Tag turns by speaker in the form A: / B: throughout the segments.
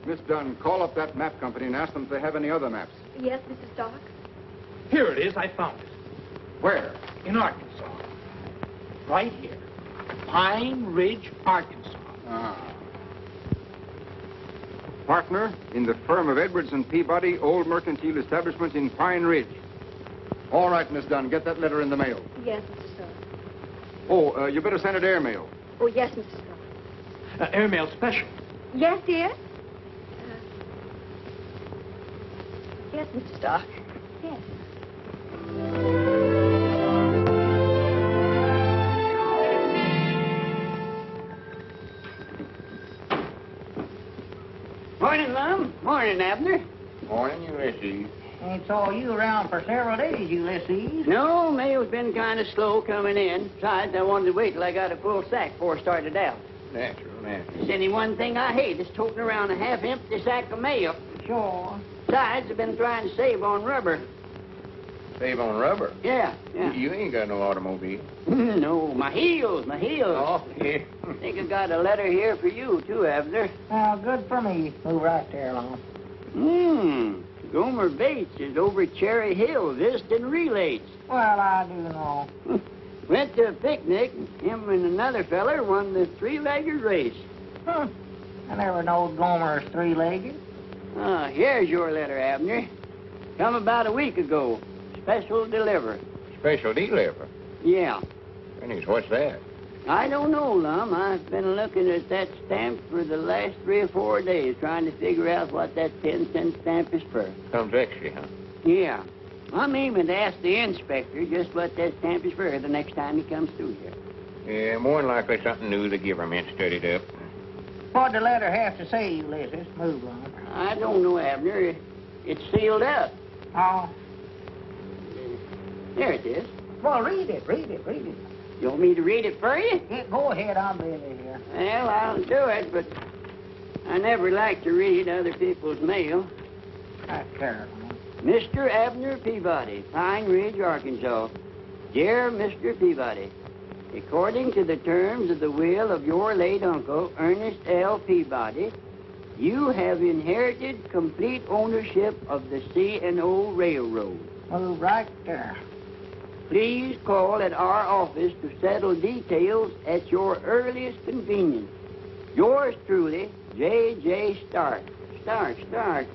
A: Miss Dunn, call up that map company and ask them if they have any other maps.
B: Yes, Mr. Stark?
C: Here it is. I found it.
A: Where?
C: In Arkansas. Right here. Pine Ridge, Arkansas.
A: Ah. Partner in the firm of Edwards and Peabody, old mercantile establishment in Pine Ridge. All right, Miss Dunn, get that letter in the mail.
B: Yes, Mr. Stark.
A: Oh, you better send it airmail.
B: Oh, yes, Mr. Stark.
C: Airmail special.
B: Yes, dear? Yes, Mr. Stark. Yes.
D: Morning, Lum. Morning, Abner.
E: Morning, Ulysses.
D: Ain't saw you around for several days, Ulysses. No, mail's been kind of slow coming in. Besides, I wanted to wait till I got a full sack before I started out.
E: Natural.
D: There's any one thing I hate is toting around a half-empty sack of mail. Sure. Besides, I've been trying to save on rubber.
E: Save on rubber?
D: Yeah.
E: You ain't got no automobile.
D: No, my heels.
E: Oh, yeah.
D: I think I got a letter here for you, too, Abner.
F: Oh, good for me. Move right there, Lum.
D: Gomer Bates is over at Cherry Hill visiting relays.
F: Well, I do know.
D: Went to a picnic, and him and another feller won the three-legged race.
F: I never knowed Gomer's three-legged.
D: Here's your letter, Abner. Come about a week ago. Special deliver.
E: Special deliver?
D: Yeah.
E: Goodness, what's that?
D: I don't know, Lum. I've been looking at that stamp for the last 3 or 4 days, trying to figure out what that 10-cent stamp is for.
E: Comes extra, huh?
D: Yeah. I'm aiming to ask the inspector just what that stamp is for the next time he comes through here.
E: Yeah, more than likely something new the government studied up.
F: What'd the letter have to say, Ulysses? Move, Lum.
D: I don't know, Abner. It's sealed up.
F: Oh.
D: There it is.
F: Well, read it.
D: You want me to read it for you?
F: Yeah, go ahead, I'm busy here.
D: Well, I'll do it, but I never like to read other people's mail.
F: That's terrible.
D: Mr. Abner Peabody, Pine Ridge, Arkansas. Dear Mr. Peabody, according to the terms of the will of your late uncle, Ernest L. Peabody, you have inherited complete ownership of the C&O Railroad.
F: Move right there.
D: Please call at our office to settle details at your earliest convenience. Yours truly, J.J. Stark. Stark.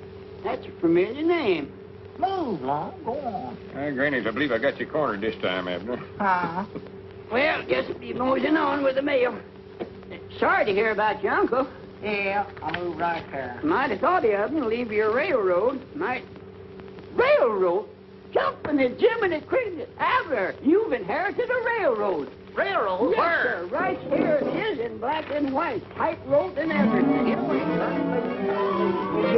D: That's a familiar name.
F: Move, Lum. Go on.
E: Grannies, I believe I got you cornered this time, Abner.
D: Well, guess we'll be moseying on with the mail. Sorry to hear about your uncle.
F: Yeah, I'll move right there.
D: Might have thought of you leave your railroad. Railroad? Jumping at Jiminy Cricket. Abner, you've inherited a railroad.
F: Railroad?
D: Yes,
F: Where?
D: sir. Right here it is in black and white. Type wrote and everything.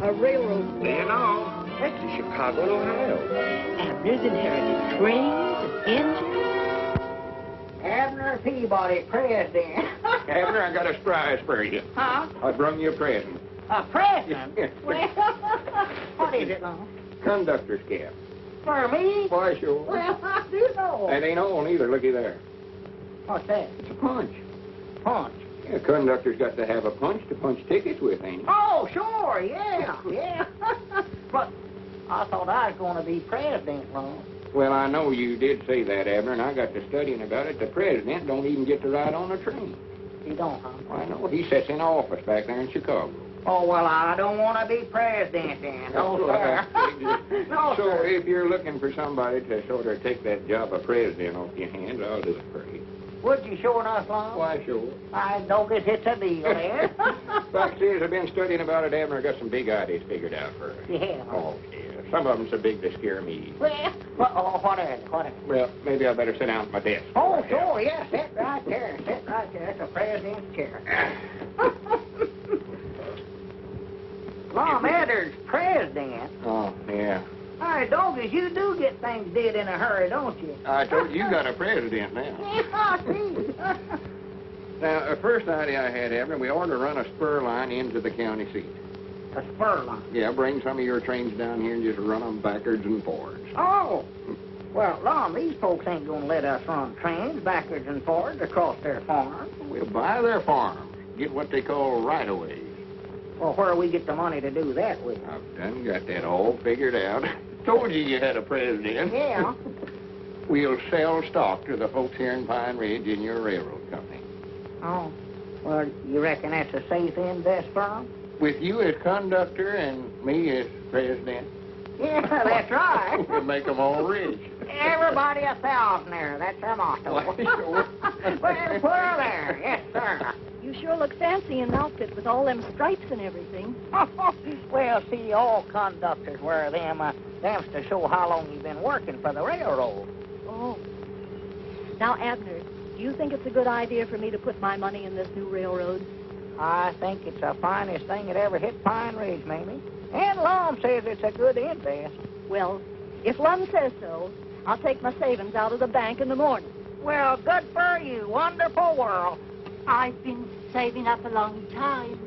D: A railroad.
E: You know, that's in Chicago, Ohio.
D: Abner's inherited trains and engines.
F: Abner Peabody, president.
E: Abner, I got a surprise for you.
F: Huh?
E: I brung you a present.
F: A president?
E: Yeah.
F: Well, what is it, Lum?
E: Conductor's cap.
F: For me?
E: Why, sure.
F: Well, I do know.
E: That ain't all either. Looky there.
F: What's that?
E: It's a punch.
F: Punch.
E: Yeah, conductor's got to have a punch to punch tickets with, ain't he?
F: Oh, sure, yeah. But I thought I was going to be president, Lum.
E: Well, I know you did say that, Abner, and I got to studying about it. The president don't even get to ride on a train.
F: You don't, huh?
E: I know. He sits in office back there in Chicago.
F: Oh, well, I don't want to be president then. No, sir. No,
E: So
F: sir.
E: if you're looking for somebody to sort of take that job of president off your hands, I'll do it for you.
F: Would you sure enough, Lum?
E: Why, sure.
F: I don't guess it's a deal there.
E: Fact is, I've been studying about it, Abner. I got some big ideas figured out for us.
F: Yeah.
E: Oh, yeah. Some of them so big they scare me.
F: Well, what is it?
E: Well, maybe I better sit down at my desk.
F: Oh, sure, yeah. Sit right there. It's a president's chair. Lum Edwards, president.
E: Oh, yeah.
F: Hey, Doggies, you do get things did in a hurry, don't you?
E: I told you got a president now.
F: Yeah, I see.
E: Now, the first idea I had, Abner, we ought to run a spur line into the county seat.
F: A spur line.
E: Yeah, bring some of your trains down here and just run them backwards and forwards.
F: Oh. Well, Lum, these folks ain't going to let us run trains backwards and forwards across their farm.
E: We'll buy their farms, get what they call right-of-ways.
F: Well, where do we get the money to do that with?
E: I've done got that all figured out. Told you had a president.
F: Yeah.
E: We'll sell stock to the folks here in Pine Ridge in your railroad company.
F: Oh. Well, you reckon that's a safe invest firm?
E: With you as conductor and me as president,
F: Yeah, that's right.
E: we'll make them all rich.
F: Everybody a thousandaire. That's our motto.
E: Why, sure.
F: Well, put her there. Yes, sir.
B: You sure look fancy in an outfit with all them stripes and everything.
F: Well, see, all conductors wear them. Them's to show how long you've been working for the railroad.
B: Oh. Now, Abner, do you think it's a good idea for me to put my money in this new railroad?
F: I think it's the finest thing that ever hit Pine Ridge, Mamie. And Lum says it's a good invest.
B: Well, if Lum says so, I'll take my savings out of the bank in the morning.
F: Well, good for you. Wonderful world.
G: I've been saving up a long time.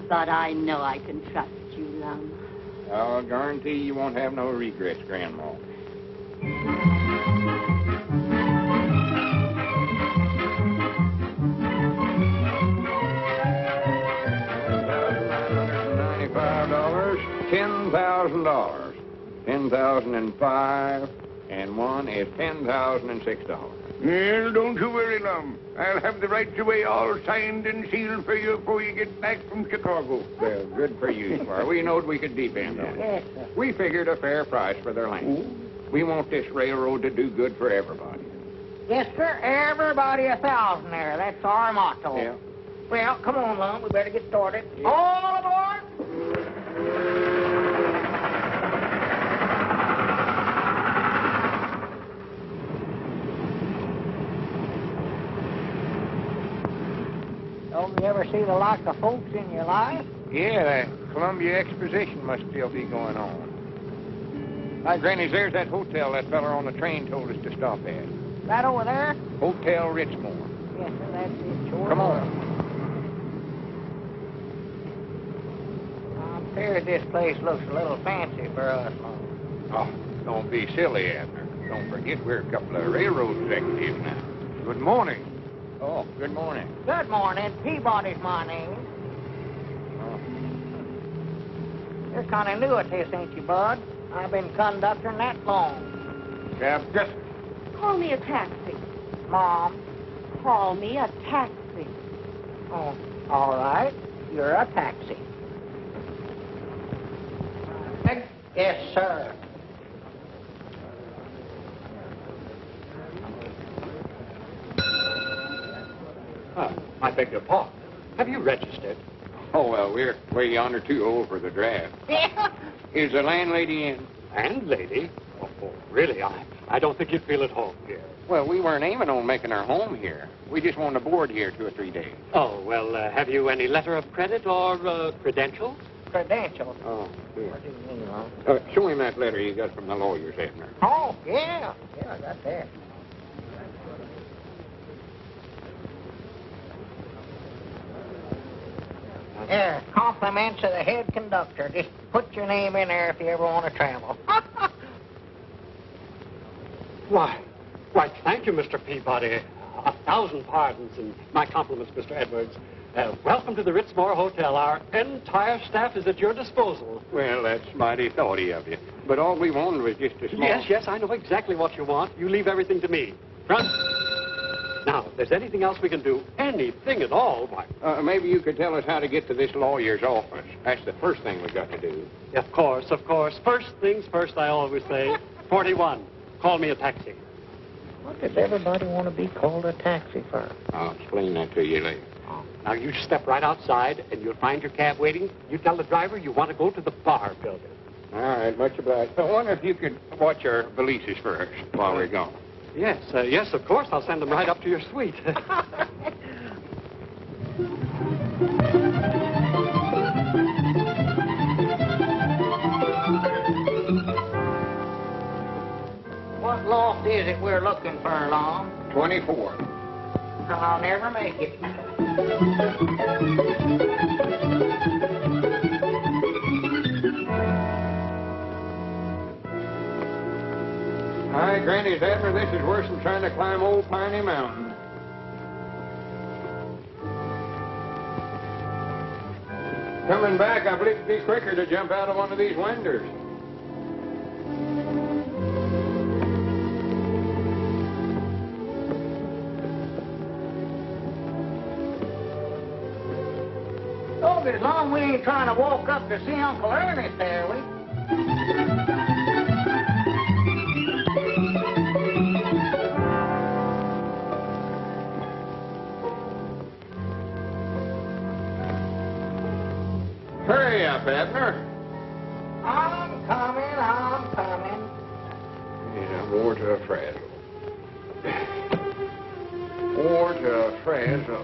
G: But I know I can trust you, Lum.
E: I'll guarantee you won't have no regrets, Grandma. $10,095, $10,000, 10,005, and one is $10,006.
A: Well, don't you worry, Lum. I'll have the rights away all signed and sealed for you before you get back from Chicago.
E: Well, good for you, Squire. We knowed we could depend on
F: Yes,
E: it.
F: sir.
E: We figured a fair price for their land. We want this railroad to do good for everybody.
F: Yes, sir. Everybody a thousandaire. That's our motto.
E: Yeah.
F: Well, come on, Lum. We better get started. All aboard! Don't you ever see the like of folks in your life?
E: Yeah, the Columbia Exposition must still be going on. Hi, Granny, there's that hotel that feller on the train told us to stop at.
F: That over there?
E: Hotel Richmore.
F: Yes, sir. That's it. Sure.
E: Come on.
F: I'm sure this place looks a little fancy for us, Lum.
E: Oh, don't be silly, Abner. Don't forget we're a couple of railroad executives now. Good morning. Oh, good morning.
F: Good morning. Peabody's my name.
E: Oh.
F: You're kind of new at this, ain't you, Bud? I've been conducting that long.
E: Cab, just...
G: Call me a taxi.
F: Mom.
G: Call me a taxi.
F: Oh, all right. You're a taxi. Yes, sir.
C: I beg your pardon. Have you registered?
E: Oh, well, we're way yonder too old for the draft. Is the landlady in?
C: Landlady? Oh, really? I don't think you'd feel at home here.
E: Well, we weren't aiming on making our home here. We just wanted to board here 2 or 3 days.
C: Oh, well, have you any letter of credit or credentials?
F: Credentials.
E: Oh, here.
F: What do you mean, Lum?
E: Show him that letter you got from the lawyers, Abner.
F: Oh, yeah. Yeah, I got that. Yeah, compliments of the head conductor. Just put your name in there if you ever want to travel.
C: Why, thank you, Mr. Peabody. 1,000 pardons, and my compliments, Mr. Edwards. Welcome to the Ritzmore Hotel. Our entire staff is at your disposal.
E: Well, that's mighty thoughty of you. But all we wanted was just a small...
C: Yes, I know exactly what you want. You leave everything to me. Front. Now, if there's anything else we can do, anything at all, why...
E: maybe you could tell us how to get to this lawyer's office. That's the first thing we got to do.
C: Of course. First things first, I always say. 41. Call me a taxi.
F: What does everybody want to be called a taxi for?
E: I'll explain that to you later.
C: Now, you step right outside, and you'll find your cab waiting. You tell the driver you want to go to the bar building.
E: All right, much obliged. I wonder if you could watch our valises first while we're gone.
C: Yes, of course. I'll send them right up to your suite.
F: What loft is it we're looking for, Lum?
E: 24.
F: I'll never make it.
E: All right, Granny's Abner, this is worse than trying to climb Old Piney Mountain. Coming back, I believe it'd be quicker to jump out of one of these windows.
F: Oh, as long as we ain't trying to walk up to see Uncle Ernest there, we.
E: Hurry up, Abner.
F: I'm coming.
E: Yeah, more to a frazzle. More to a frazzle.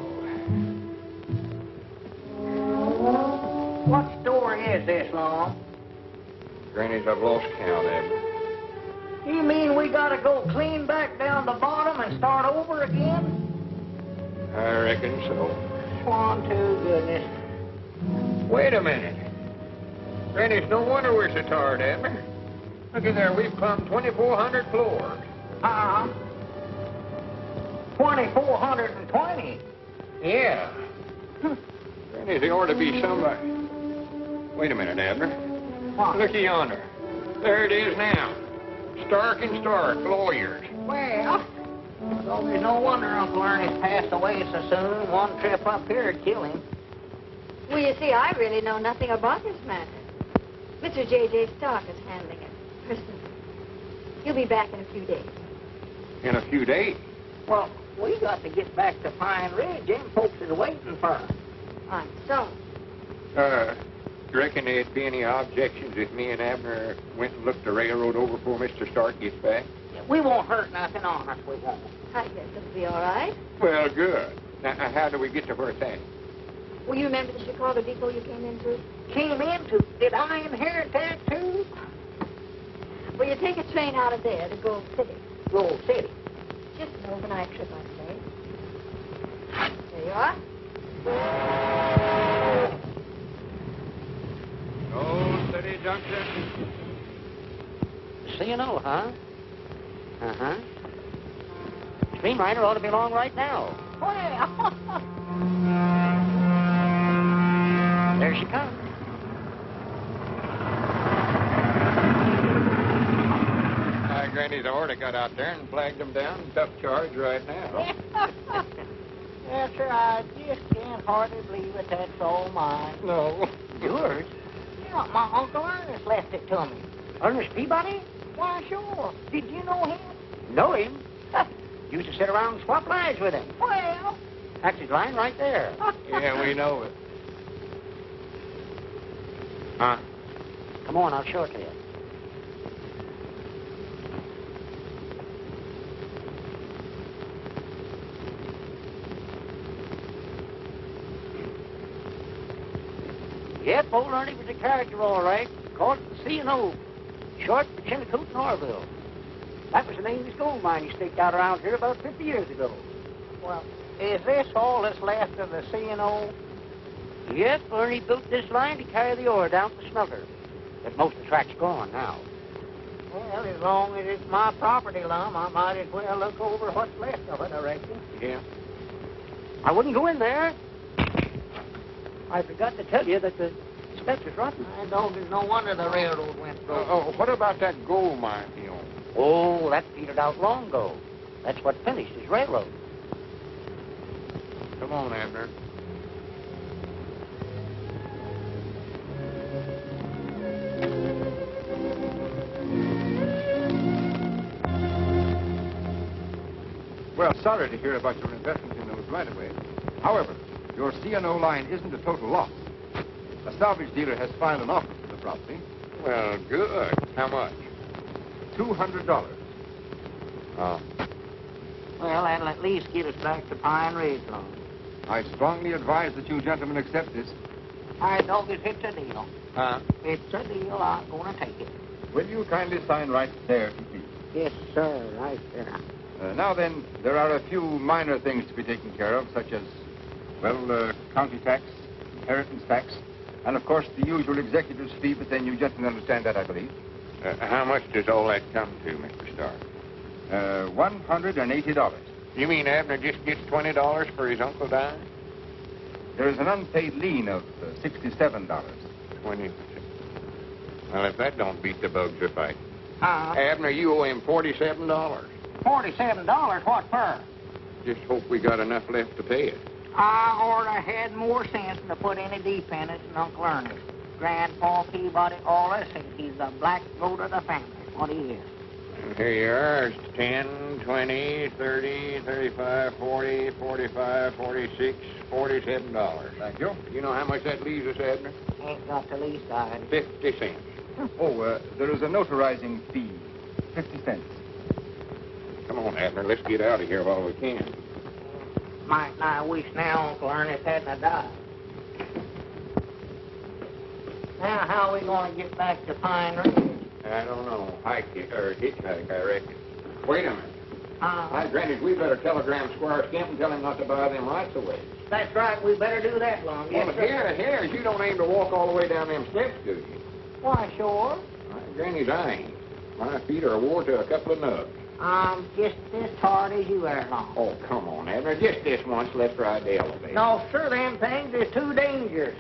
F: What story is this, Lum?
E: Granny's, I've lost count, Abner.
F: You mean we gotta go clean back down the bottom and start over again?
E: I reckon so.
F: Swan to goodness.
E: Wait a minute. Granny, it's no wonder we're so tired, Abner. Look at there, we've climbed 2,400 floors.
F: 2,420.
E: Yeah. Granny, there ought to be somebody. Wait a minute, Abner.
F: What?
E: Looky yonder. There it is now. Stark and stark, lawyers.
F: Well, there's no wonder Uncle Ernest passed away so soon. One trip up here would kill him.
B: Well, you see, I really know nothing about this matter. Mr. J.J. Stark is handling it personally. He'll be back in a few days.
E: In a few days.
F: Well, we got to get back to Pine Ridge. Them folks is waiting for us.
B: I'm sorry.
E: You reckon there'd be any objections if me and Abner went and looked the railroad over before Mr. Stark gets back?
F: We won't hurt nothing on us, we won't.
B: I guess it'll be all right.
E: Well, good. Now, how do we get to where it's at?
B: Well, you remember the Chicago depot you came into?
F: Came into? Did I inherit that, too?
B: Well, you take a train out of there to Gold City.
F: Gold City.
B: Just an overnight trip, I'd say. There you are.
E: Gold City Junction.
F: C&O, huh? Uh-huh. Streamliner ought to be along right now. Well, there she comes.
E: Granny's already got out there and flagged them down. Tough charge right now.
F: Yes, sir, I just can't hardly believe it. That's all mine.
E: No.
F: Yours? Yeah, my Uncle Ernest left it to me. Ernest Peabody? Why, sure. Did you know him? Know him? Used to sit around and swap lives with him. Well, that's his line right there.
E: Yeah, we know it. Huh?
F: Come on, I'll show it to you. Yep, old Ernie was a character, all right. Called it the C&O. Short for Chillicothe and Orville. That was the name of his gold mine he staked out around here about 50 years ago. Well, is this all that's left of the C&O? Yep, Ernie built this line to carry the ore down to the smelter. But most of the track's gone now. Well, as long as it's my property, Lum, I might as well look over what's left of it, I reckon.
E: Yeah.
F: I wouldn't go in there. I forgot to tell you that the steps is rotten. I know there's no wonder the railroad went broke.
E: What about that gold mine he owned?
F: Oh, that petered out long ago. That's what finished his railroad.
E: Come on, Abner.
A: Well, sorry to hear about your investment in those right-of-way. However, your C&O line isn't a total loss. A salvage dealer has filed an offer for the property.
E: Well, good. How much?
A: $200.
E: Oh.
F: Well, that'll at least get us back to Pine Ridge, Lum.
A: I strongly advise that you gentlemen accept this.
F: I know if it's a deal.
E: Huh?
F: It's a deal. I'm going to take it.
A: Will you kindly sign right there, if you please?
F: Yes, sir. Right there.
A: Now then, there are a few minor things to be taken care of, such as, well, county tax, inheritance tax, and, of course, the usual executive's fee, but then you gentlemen understand that, I believe.
E: How much does all that come to, Mr. Stark?
A: $180.
E: You mean Abner just gets $20 for his uncle dying?
A: There is an unpaid lien of $67.
E: 20. Well, if that don't beat the bugs a fight.
F: Uh,
E: Abner, you owe him $47.
F: $47? What for?
E: Just hope we got enough left to pay it.
F: I ought to had more sense than to put any dependents in Uncle Ernest. Grandpa Peabody always said he's the black goat of the family. What he is.
E: Here you are. It's 10, 20, 30, 35, 40, 45, 46, $47.
A: Thank you.
E: You know how much that leaves us, Abner?
F: Ain't got the least idea.
E: 50 cents.
A: Oh, there is a notarizing fee, 50 cents.
E: Come on, Abner. Let's get out of here while we can.
F: Might not wish now Uncle Ernest hadn't died. Now, how are we going to get back to Pine Ridge?
E: I don't know. Hitchhike, I reckon. Wait a minute.
F: Uh,
E: Hi, Granny, we better telegram Squire Skimp and tell him not to buy them rights away.
F: that's right. We better do that, Lum. Yes,
E: Well,
F: sir.
E: here, you don't aim to walk all the way down them steps, do you?
F: Why, sure.
E: My Granny's I ain't. My feet are wore to a couple of nubs.
F: I'm just as hard as you are, Lum.
E: Oh, come on, Abner. Just this once, let's ride the elevator.
F: No, sir, them things are too dangerous.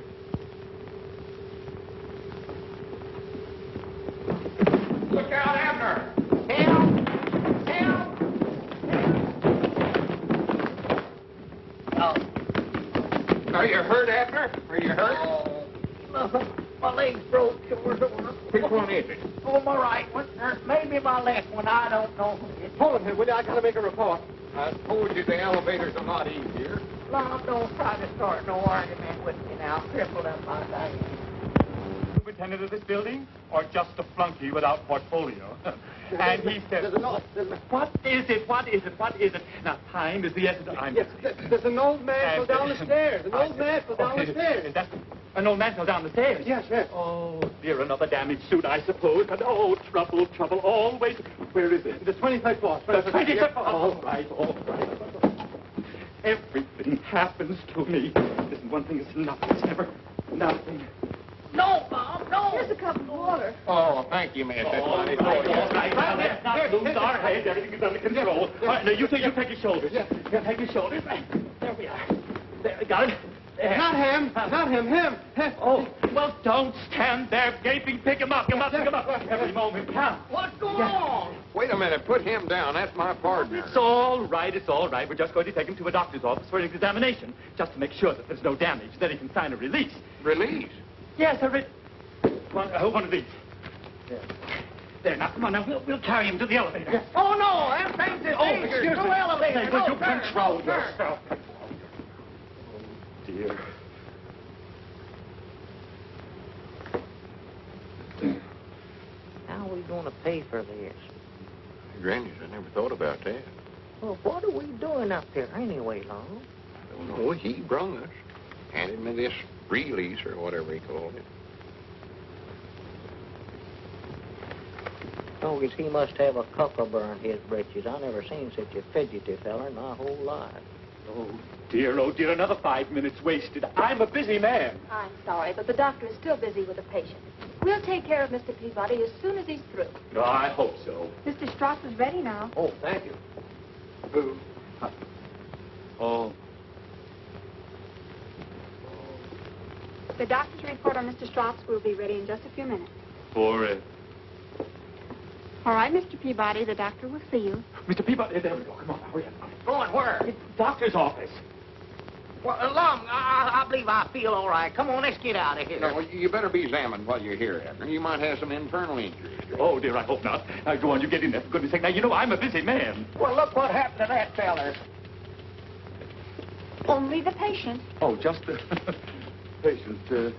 E: Look out, Abner!
F: Help! Help! Oh,
E: Are you hurt, Abner? Are you hurt?
F: oh, my leg's broke, sure.
E: Which one is it?
F: Oh, my right one. Maybe my left one. I don't know.
C: Hold him here, will you? I gotta make a report.
E: I told you the elevator's a lot easier.
F: Lum, don't try to start no argument with me now. Crippled up my day.
H: Superintendent of this building, or just a flunky without portfolio? And he says, what is it? What is it? What is it? Now, time is the essence. I'm
C: Yes, there's an old man fell down the stairs. An old man fell down the stairs.
H: That's an old man fell down the stairs.
C: Yes, yes.
H: Oh, dear, another damaged suit, I suppose. But, oh, trouble, trouble, always. Where is it?
C: The 23rd floor.
H: The 23rd. All right, all right. Everything happens to me. Listen, one thing is nothing. It's never nothing.
F: No, Mom, no.
B: Here's a cup of water.
E: Oh, thank you, miss.
H: All right. Now, let's not lose our heads. Everything is under control. All right, now, you take his shoulders. Yeah, take his shoulders. There we are. There, got it? There.
C: Not him. Not him. Him.
H: Oh, well, don't stand there gaping. Pick him up. Pick him up. Every moment counts.
F: What's going on?
E: Wait a minute. Put him down. That's my partner.
H: It's all right. It's all right. We're just going to take him to a doctor's office for an examination, just to make sure that there's no damage. Then he can sign a release.
E: Release?
H: Yes, one of these. There, now, come on, now, we'll carry him to the elevator. Yes.
F: Oh, no, them things are dangerous.
H: Excuse
F: No
H: me.
F: elevator.
H: Say,
F: No,
H: will you
F: sir.
H: control
F: No, sir.
H: yourself? Oh, dear.
F: How are we going to pay for this?
E: Granny's, I never thought about that.
F: Well, what are we doing up here anyway, Lum?
E: I don't know. He brung us. Handed me this release or whatever he called it.
F: Bogus, he must have a cucumber in his britches. I never seen such a fidgety feller in my whole life.
H: Oh, dear, another 5 minutes wasted. I'm a busy man.
B: I'm sorry, but the doctor is still busy with a patient. We'll take care of Mr. Peabody as soon as he's through.
H: No, I hope so.
B: Mr. Strauss is ready now.
C: Oh, thank you.
H: Who? Oh.
B: The doctor's report on Mr. Strauss will be ready in just a few minutes.
H: For,
B: All right, Mr. Peabody, the doctor will see you.
H: Mr. Peabody, there we go. Come on, hurry up.
F: Going where?
H: It's the doctor's office.
F: Well, Lum, I believe I feel all right. Come on, let's get out of here.
E: No, well, you better be examined while you're here, Abner. You might have some internal injuries.
H: Oh, dear, I hope not. Go on, you get in there, for goodness sake. Now, you know I'm a busy man.
F: Well, look what happened to that feller.
B: Only the patient.
H: Oh, just the patient.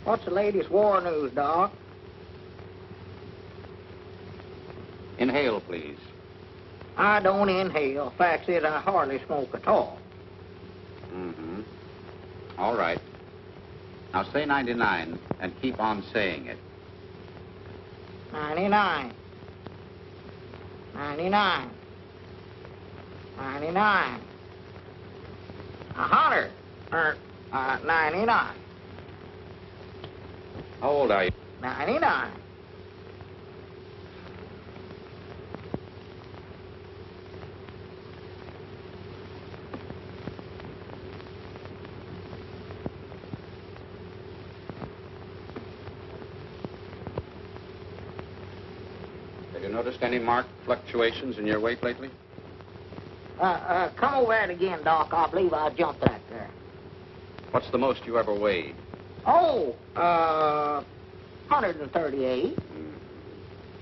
F: What's the latest war news, Doc?
I: Inhale, please.
F: I don't inhale. Fact is, I hardly smoke at all.
I: Mm-hmm. All right. Now say 99 and keep on saying it.
F: 99. 99. 99. 100. 99.
I: How old are you?
F: 99.
I: you noticed any marked fluctuations in your weight lately?
F: Come over it again, Doc. I believe I jumped that there.
I: What's the most you ever weighed?
F: Oh, 138.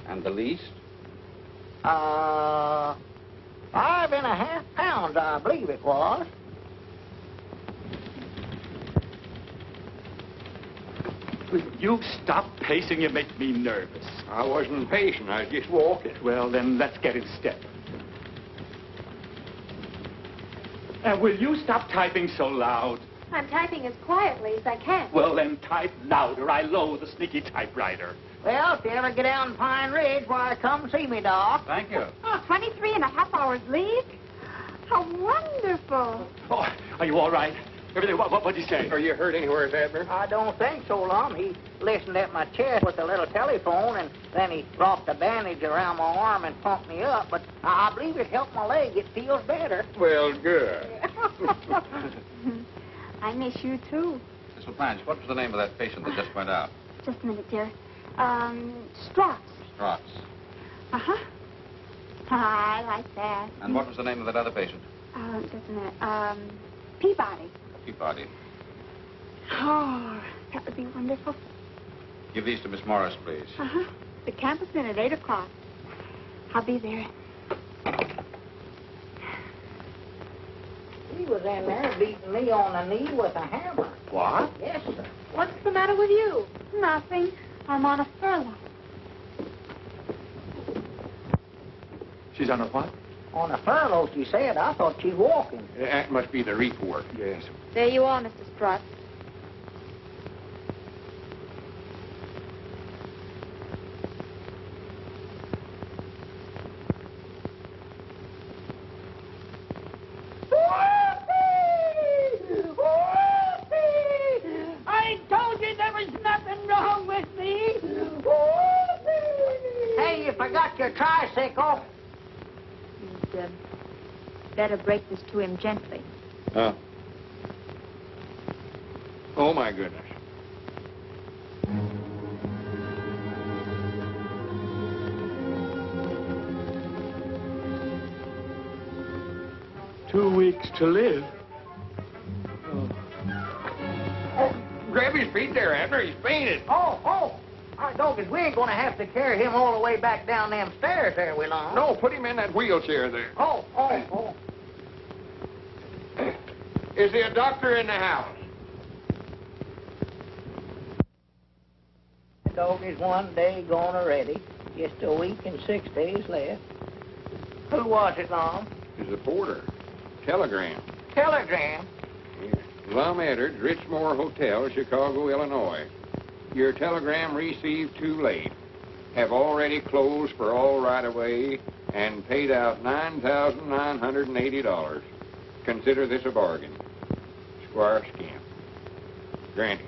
I: And the least?
F: 5.5 pounds, I believe it was.
H: Will you stop pacing? You make me nervous.
E: I wasn't pacing. I was just walking.
H: Well, then let's get in step. Will you stop typing so loud?
B: I'm typing as quietly as I can.
H: Well, then type louder. I loathe the sneaky typewriter.
F: Well, if you ever get down Pine Ridge, why, come see me, Doc.
I: Thank you.
B: 23.5 hours leave? How wonderful.
H: Oh, are you all right? Everything, what'd you say?
E: Are you hurt anywhere, Abner?
F: I don't think so, Lum. He listened at my chest with a little telephone, and then he wrapped a bandage around my arm and pumped me up. But I believe it helped my leg. It feels better.
E: Well, good.
B: I miss you, too.
I: Miss LaPlanche, what was the name of that patient that just went out?
B: Just a minute, dear. Strauss.
I: Strauss.
B: Uh-huh. I like that.
I: And what was the name of that other patient?
B: Just a minute. Peabody.
I: Peabody.
B: Oh, that would be wonderful.
I: Give these to Miss Morris, please.
B: Uh-huh. The camp is in at 8 o'clock. I'll be there.
F: He was in there beating me on the knee with a hammer.
E: What?
F: Yes, sir.
B: What's the matter with you? Nothing. I'm on a furlough.
H: She's on a what?
F: On a furlough, she said. I thought she's walking.
E: That must be the report. Yes.
B: There you are, Mr. Strauss.
F: I told you there was nothing wrong with me. Hey, you forgot your tricycle.
B: You'd better break this to him gently.
E: Oh, my goodness.
H: Two weeks to live.
E: Grab his feet there, Abner. He's fainted.
F: Oh. I know, because we ain't going to have to carry him all the way back down them stairs there, we long.
E: No, put him in that wheelchair there.
F: Oh.
E: Is there a doctor in the house?
F: The dog is one day gone already. Just a week and 6 days left. Who was it, Lum?
E: It's a porter. Telegram.
F: Telegram.
E: Lum Edwards, Richmore Hotel, Chicago, Illinois. Your telegram received too late. Have already closed for all right-of-way and paid out $9,980. Consider this a bargain. Squire Scamp. Grannies.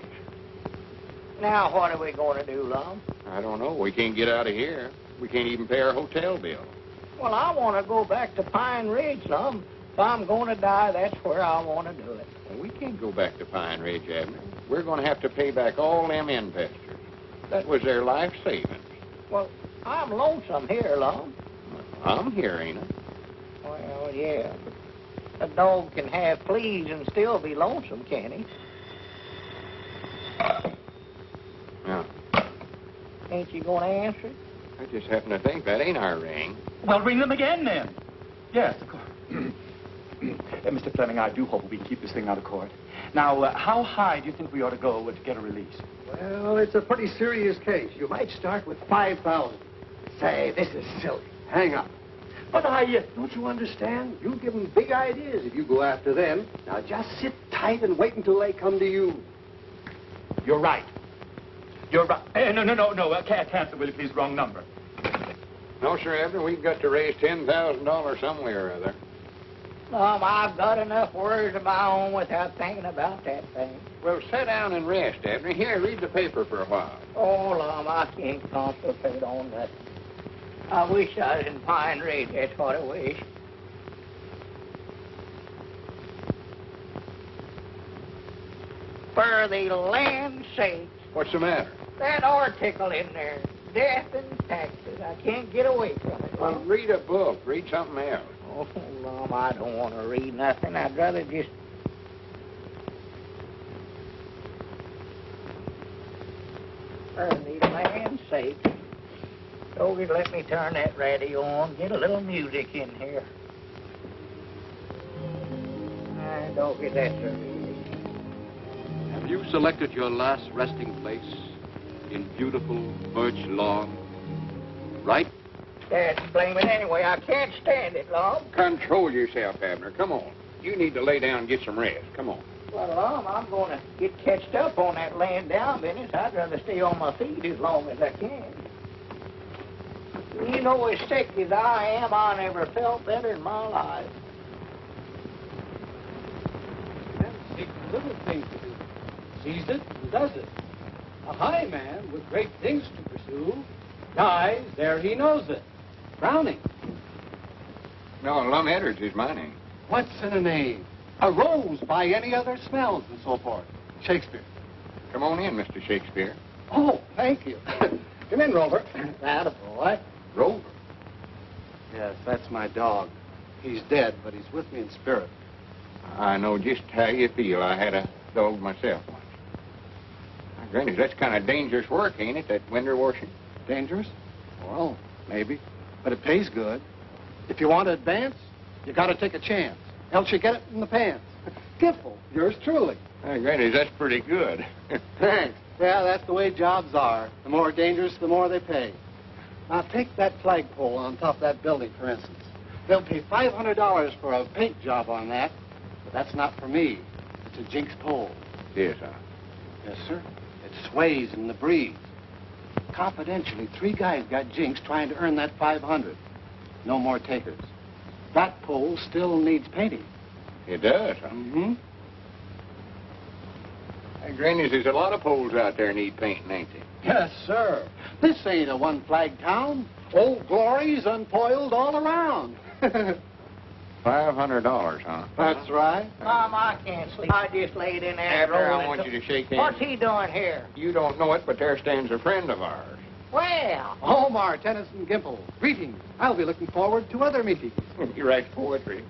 F: Now, what are we going to do, Lum?
E: I don't know. We can't get out of here. We can't even pay our hotel bill.
F: Well, I want to go back to Pine Ridge, Lum. If I'm going to die, that's where I want to do it.
E: Well, we can't go back to Pine Ridge, Abner. We're going to have to pay back all them investors. That was their life savings.
F: Well, I'm lonesome here, Lum.
E: I'm here, ain't I?
F: Well, yeah, but a dog can have fleas and still be lonesome, can he?
E: Yeah.
F: Ain't you going to answer it?
E: I just happen to think that ain't our ring.
H: Well, ring them again, then. Yes, of course. Mr. Fleming, I do hope we can keep this thing out of court. Now, how high do you think we ought to go to get a release?
C: Well, it's a pretty serious case. You might start with 5,000. Say, this is silly. Hang up. But don't you understand? You give them big ideas if you go after them. Now, just sit tight and wait until they come to you.
H: You're right. You're right. No. Cancel, will you please? Wrong number.
E: No, sir, Abner. We've got to raise $10,000 somewhere or other.
F: Lum, I've got enough worries of my own without thinking about that thing.
E: Well, sit down and rest, Abner. Here, read the paper for a while.
F: Oh, Lum, I can't concentrate on nothing. I wish I was in Pine Ridge, that's what I wish. For the land's sake.
E: What's the matter?
F: That article in there. death and taxes. I can't get away from it.
E: Well, read a book. Read something else.
F: Oh, Lum, I don't want to read nothing. I'd rather just... For the land's sake. Doggy, let me turn that radio on. Get a little music in here. Doggy, that's a relief.
J: Have you selected your last resting place in beautiful birch lawn? Right?
F: That's blaming anyway. I can't stand it, Lum.
E: Control yourself, Abner. Come on. You need to lay down and get some rest. Come on.
F: Well, Lum, I'm going to get catched up on that laying down business. I'd rather stay on my feet as long as I can. You know, as sick as I am, I never felt better in my life.
C: Little things to do. Sees it and does it. A high man with great things to pursue dies ere he knows it. Browning.
E: No, Lum Edwards is my name.
C: What's in a name? A rose by any other smells and so forth. Shakespeare.
E: Come on in, Mr. Shakespeare.
C: Oh, thank you. Come in, Rover. Atta boy.
E: Rover.
C: Yes, that's my dog. He's dead, but he's with me in spirit.
E: I know just how you feel. I had a dog myself once. Granny, that's kind of dangerous work, ain't it, that window washing?
C: Dangerous? Well, maybe. But it pays good. If you want to advance, you got to take a chance. Else you get it in the pants. Gimple, yours truly.
E: Granny, that's pretty good.
C: Thanks. Yeah, that's the way jobs are. The more dangerous, the more they pay. Now, take that flagpole on top of that building, for instance. They'll pay $500 for a paint job on that. But that's not for me. It's a jinx pole.
E: Yes, sir.
C: Yes, sir. It sways in the breeze. Confidentially, 3 guys got jinxed trying to earn that $500. No more takers. That pole still needs painting.
E: It does, huh?
C: Mm-hmm.
E: Hey, Granny, there's a lot of poles out there need painting, ain't they?
C: Yes, sir. This ain't a one-flag town. Old glories unfoiled all around.
E: $500, huh?
C: That's right.
F: Mom, I can't sleep. I just laid in there.
E: Abner, I want you to shake hands.
F: What's he doing here?
E: You don't know it, but there stands a friend of ours.
F: Well.
C: Omar, Tennyson, Gimple, greetings. I'll be looking forward to other meetings.
E: He writes poetry.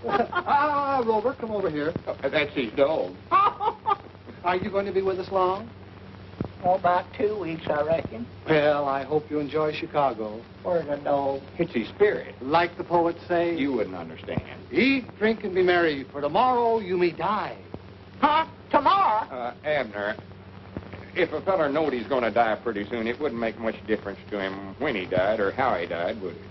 C: Rover, come over here.
E: Oh, that's his dog.
C: Are you going to be with us long?
F: Oh, about 2 weeks, I reckon.
C: Well, I hope you enjoy Chicago.
F: Where's the dog?
E: It's his spirit.
C: Like the poets say,
E: You wouldn't understand.
C: eat, drink, and be merry, for tomorrow you may die.
F: Huh? Tomorrow?
E: Abner, if a feller knowed he's going to die pretty soon, it wouldn't make much difference to him when he died or how he died, would it?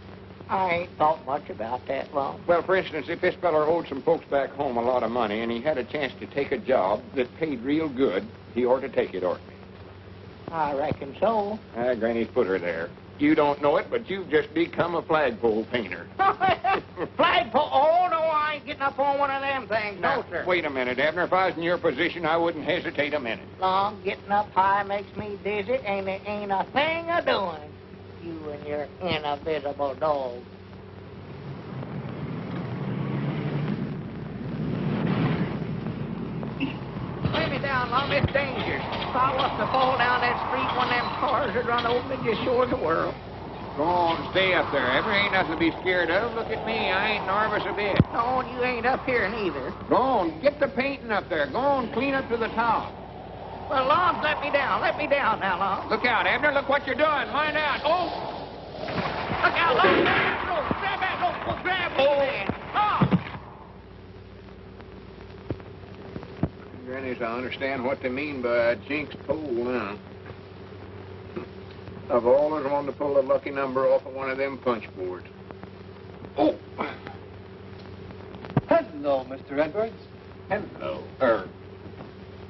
F: I ain't thought much about that, Lum.
E: Well, for instance, if this feller owed some folks back home a lot of money and he had a chance to take a job that paid real good, he ought to take it, oughtn't he?
F: I reckon so.
E: Granny's put her there. You don't know it, but you've just become a flagpole painter.
F: Flagpole? Oh, no, I ain't getting up on one of them things.
E: Now,
F: No, sir.
E: wait a minute, Abner. If I was in your position, I wouldn't hesitate a minute.
F: Lum, getting up high makes me dizzy, and there ain't a thing a doing. You and your invisible dog. Lay me down, Lum. It's dangerous. If I was to fall down that street, one of them cars would run over me just sure as the world.
E: Go on, stay up there. Abner, ain't nothing to be scared of. Look at me. I ain't nervous a bit.
F: No, you ain't up here neither.
E: Go on, get the painting up there. Go on, clean up to the top.
F: Well, Lum, let me down. Let me down now, Lum.
E: Look out, Abner. Look what you're doing. Mind out. Oh!
F: Look out, Lum. Grab that. No, grab me, man. Oh!
E: Grannies, I understand what they mean by a jinx pole now. I've always wanted to pull a lucky number off of one of them punch boards. Oh!
C: Hello, Mr. Edwards.
E: Hello.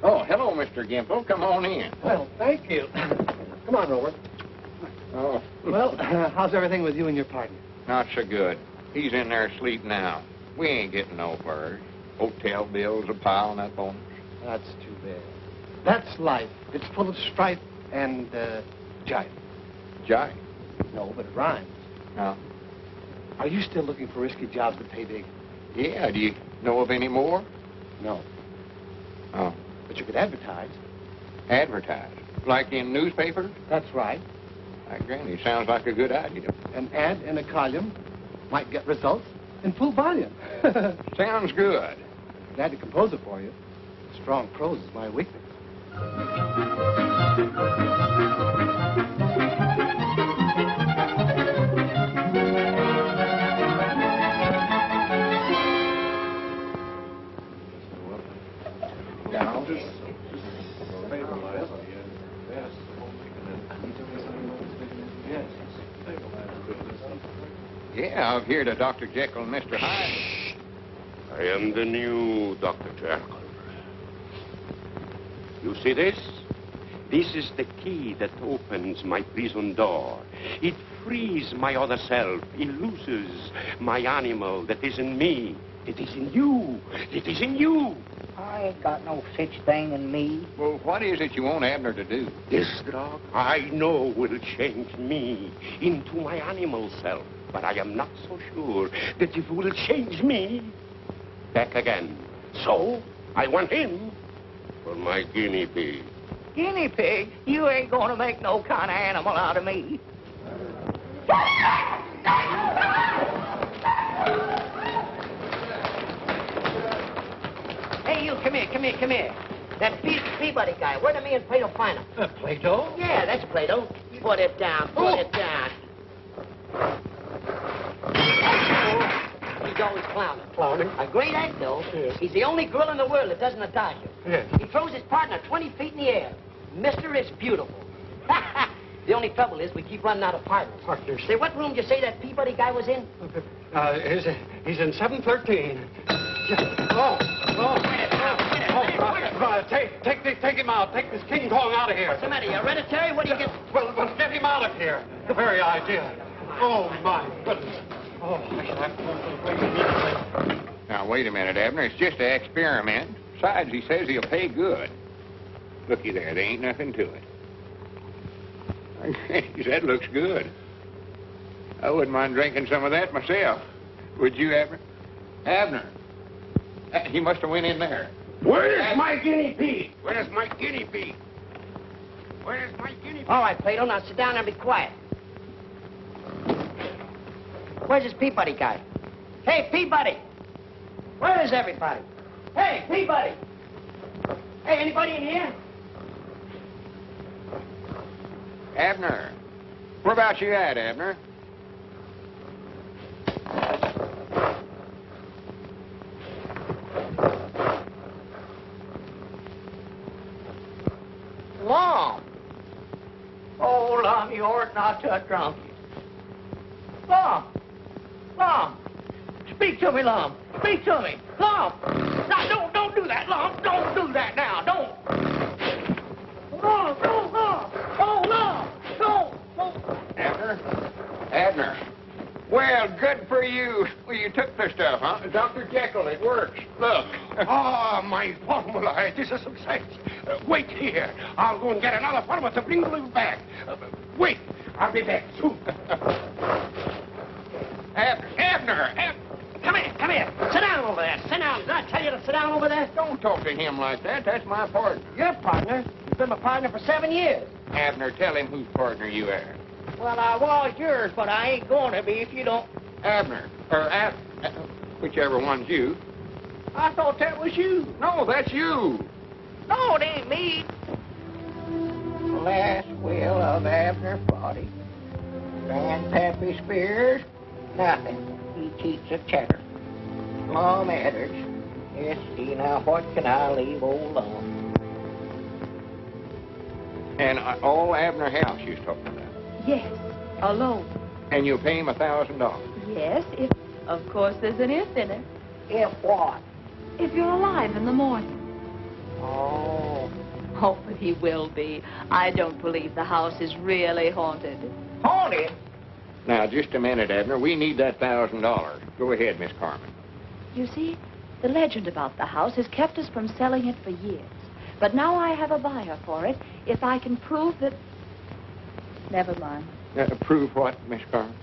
E: Oh, hello, Mr. Gimple. Come on in.
C: Well, thank you. Come on, Rover.
E: Oh.
C: Well, how's everything with you and your partner?
E: Not so good. He's in there asleep now. We ain't getting no furs. Hotel bills a piling up on us.
C: That's too bad. That's life. It's full of strife and, jive.
E: Jive?
C: No, but it rhymes.
E: No.
C: Are you still looking for risky jobs that pay big?
E: Yeah, do you know of any more?
C: No.
E: Oh.
C: But you could advertise.
E: Advertise? Like in newspapers?
C: That's right.
E: Granny, sounds like a good idea.
C: An ad in a column might get results in full volume.
E: Sounds good.
C: Glad to compose it for you. Strong prose is my weakness.
E: Yeah, I've heard of Dr. Jekyll and Mr. Hyde.
K: I am the new Dr. Jekyll. You see this? This is the key that opens my prison door. It frees my other self. It looses my animal that is in me. It is in you. It is in you.
F: I ain't got no such thing in me.
E: Well, what is it you want Abner to do?
K: This drug, I know, will change me into my animal self. But I am not so sure that it will change me back again. So, I want him for my guinea pig.
F: Guinea pig? You ain't gonna make no kind of animal out of me. Hey, you, come here. That Peabody guy, where do me and Plato find him?
C: Plato?
F: Yeah, that's Plato. Put it down. He's always clowning.
C: Clowning?
F: A great act, though.
C: Yes.
F: He's the only girl in the world that doesn't attack you.
C: Yes.
F: He throws his partner 20 feet in the air. Mister, it's beautiful. The only trouble is we keep running out of partners.
C: Partners.
F: Say, what room did you say that Peabody guy was in?
C: He's in 713. Take him out. Take this King Kong out of here.
F: What's the matter? You hereditary? What do you get?
C: Well, get him out of here. The very idea. Oh, my goodness. Oh, I should have to go to the place immediately.
E: Now, wait a minute, Abner. It's just an experiment. Besides, he says he'll pay good. Looky there. There ain't nothing to it. That looks good. I wouldn't mind drinking some of that myself. Would you, Abner? Abner. He must have went in there.
K: Where's my guinea pig? Where's my guinea pig? Where's my guinea pig?
F: All right, Plato, now sit down and be quiet. Where's this Peabody guy? Hey, Peabody! Where is everybody? Hey, Peabody! Hey, anybody in here?
E: Abner. Where about you at, Abner?
F: Lum. Oh, Lum, you ought not to have drunk it. Lum. Speak to me, Lum. Speak to me. Lum. Now, don't do that, Lum. Don't do that now. Don't. Lum. Oh, Lum. Don't.
E: Abner. Well, good for you. Well, you took the stuff, huh? Dr. Jekyll, it works. Look.
K: Ah, my formula. It is a success. Wait here. I'll go and get another formula to bring you back. Wait. I'll be back soon.
E: Abner.
F: Come here. Sit down over there. Sit down. Did I tell you to sit down over there?
E: Don't talk to him like that. That's my partner.
F: Your partner? You've been my partner for 7 years.
E: Abner, tell him whose partner you are.
F: Well, I was yours, but I ain't going to be if you don't.
E: Abner. Whichever one's you.
F: I thought that was you.
E: No, that's you.
F: No, it ain't me. Last will of Abner Peabody. Grandpappy Spears, nothing. He cheats a cheddar. Lum Edwards. Yes, see, now what can I leave old Lum?
E: And all Abner House you're talking about.
G: Yes, alone.
E: And you'll pay him $1,000.
G: Yes, if, of course, there's an if in it.
F: If what?
G: If you're alive in the morning.
F: Oh.
G: Oh, but he will be. I don't believe the house is really haunted.
F: Haunted?
E: Now, just a minute, Abner. We need that $1,000. Go ahead, Miss Carmen.
G: You see, the legend about the house has kept us from selling it for years. But now I have a buyer for it if I can prove that... Never mind.
E: Prove what, Miss Carmen?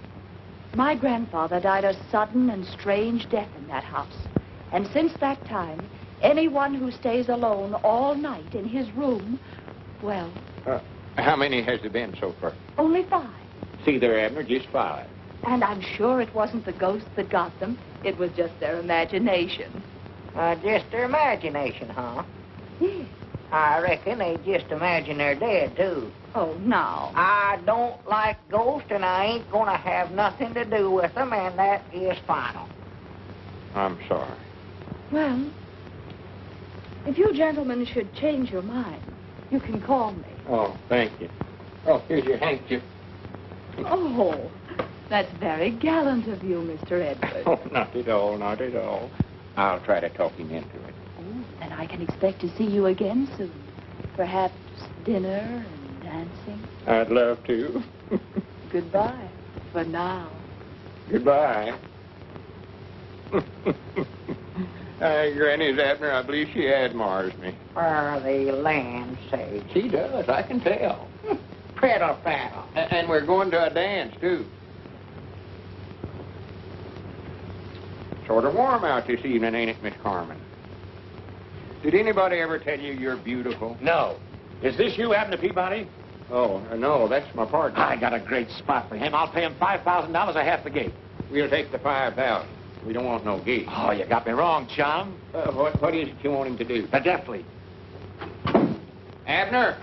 G: My grandfather died a sudden and strange death in that house. And since that time, anyone who stays alone all night in his room, well...
E: How many has there been so far?
G: Only 5.
E: See there, Abner, just 5.
G: And I'm sure it wasn't the ghosts that got them. It was just their imagination.
F: Just their imagination, huh?
G: Yes.
F: I reckon they just imagine they're dead, too.
G: Oh, now.
F: I don't like ghosts, and I ain't gonna have nothing to do with them, and that is final.
E: I'm sorry.
G: Well, if you gentlemen should change your mind, you can call me.
E: Oh, thank you. Oh, here's your handkerchief.
G: Oh, that's very gallant of you, Mr. Edwards.
E: Oh, not at all, not at all. I'll try to talk him into it.
G: Oh, then I can expect to see you again soon. Perhaps dinner and dancing.
E: I'd love to.
G: Goodbye for now.
E: Goodbye. Granny's Abner, I believe she admires me.
F: For the land sake.
E: She does, I can tell.
F: Prattle, prattle.
E: And we're going to a dance, too. Sort of warm out this evening, ain't it, Miss Carmen? Did anybody ever tell you you're beautiful?
K: No. Is this you, Abner Peabody?
E: Oh, no, that's my partner.
K: I got a great spot for him. I'll pay him $5,000 a half the gate.
E: We'll take the 5,000. We don't want no gate.
K: Oh, you got me wrong, chum.
E: What is it you want him to do?
K: The death lead.
E: Abner!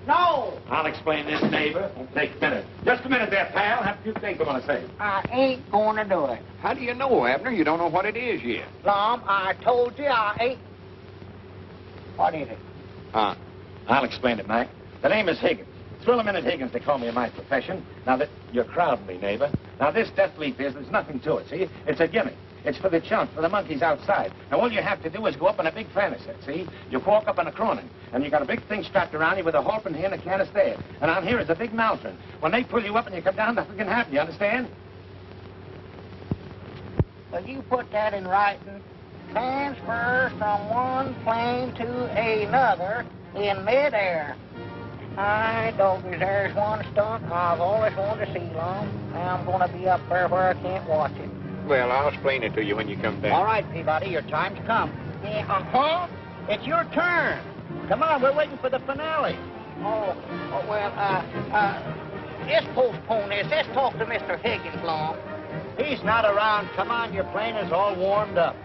F: No!
K: I'll explain this, neighbor. Won't take a minute. Just a minute there, pal. Have a few things I want to say.
F: I ain't gonna do it.
E: How do you know, Abner? You don't know what it is yet.
F: Lum, I told you I ain't... What is it?
K: I'll explain it, Mac. The name is Higgins. Thrill a minute Higgins, they call me in my profession. Now, that you're crowding me, neighbor. Now, this death leaf there's nothing to it, see? It's a gimmick. It's for the chumps, for the monkeys outside. Now, all you have to do is go up in a big fanny set, see? You walk up in a cronin, and you got a big thing strapped around you with a harp in here and a canister there. And on here is a big maltron. When they pull you up and you come down, nothing can happen, you understand?
F: Will you put that in writing? Transfer from one plane to another in midair. I doggies, there's one stunt I've always wanted to see, Lum. Now I'm going to be up there where I can't watch it.
E: Well, I'll explain it to you when you come down.
F: All right, Peabody, your time's come. Yeah, it's your turn. Come on, we're waiting for the finale. Let's postpone this. Let's talk to Mr. Higgins, Lum.
C: He's not around. Come on, your plane is all warmed up.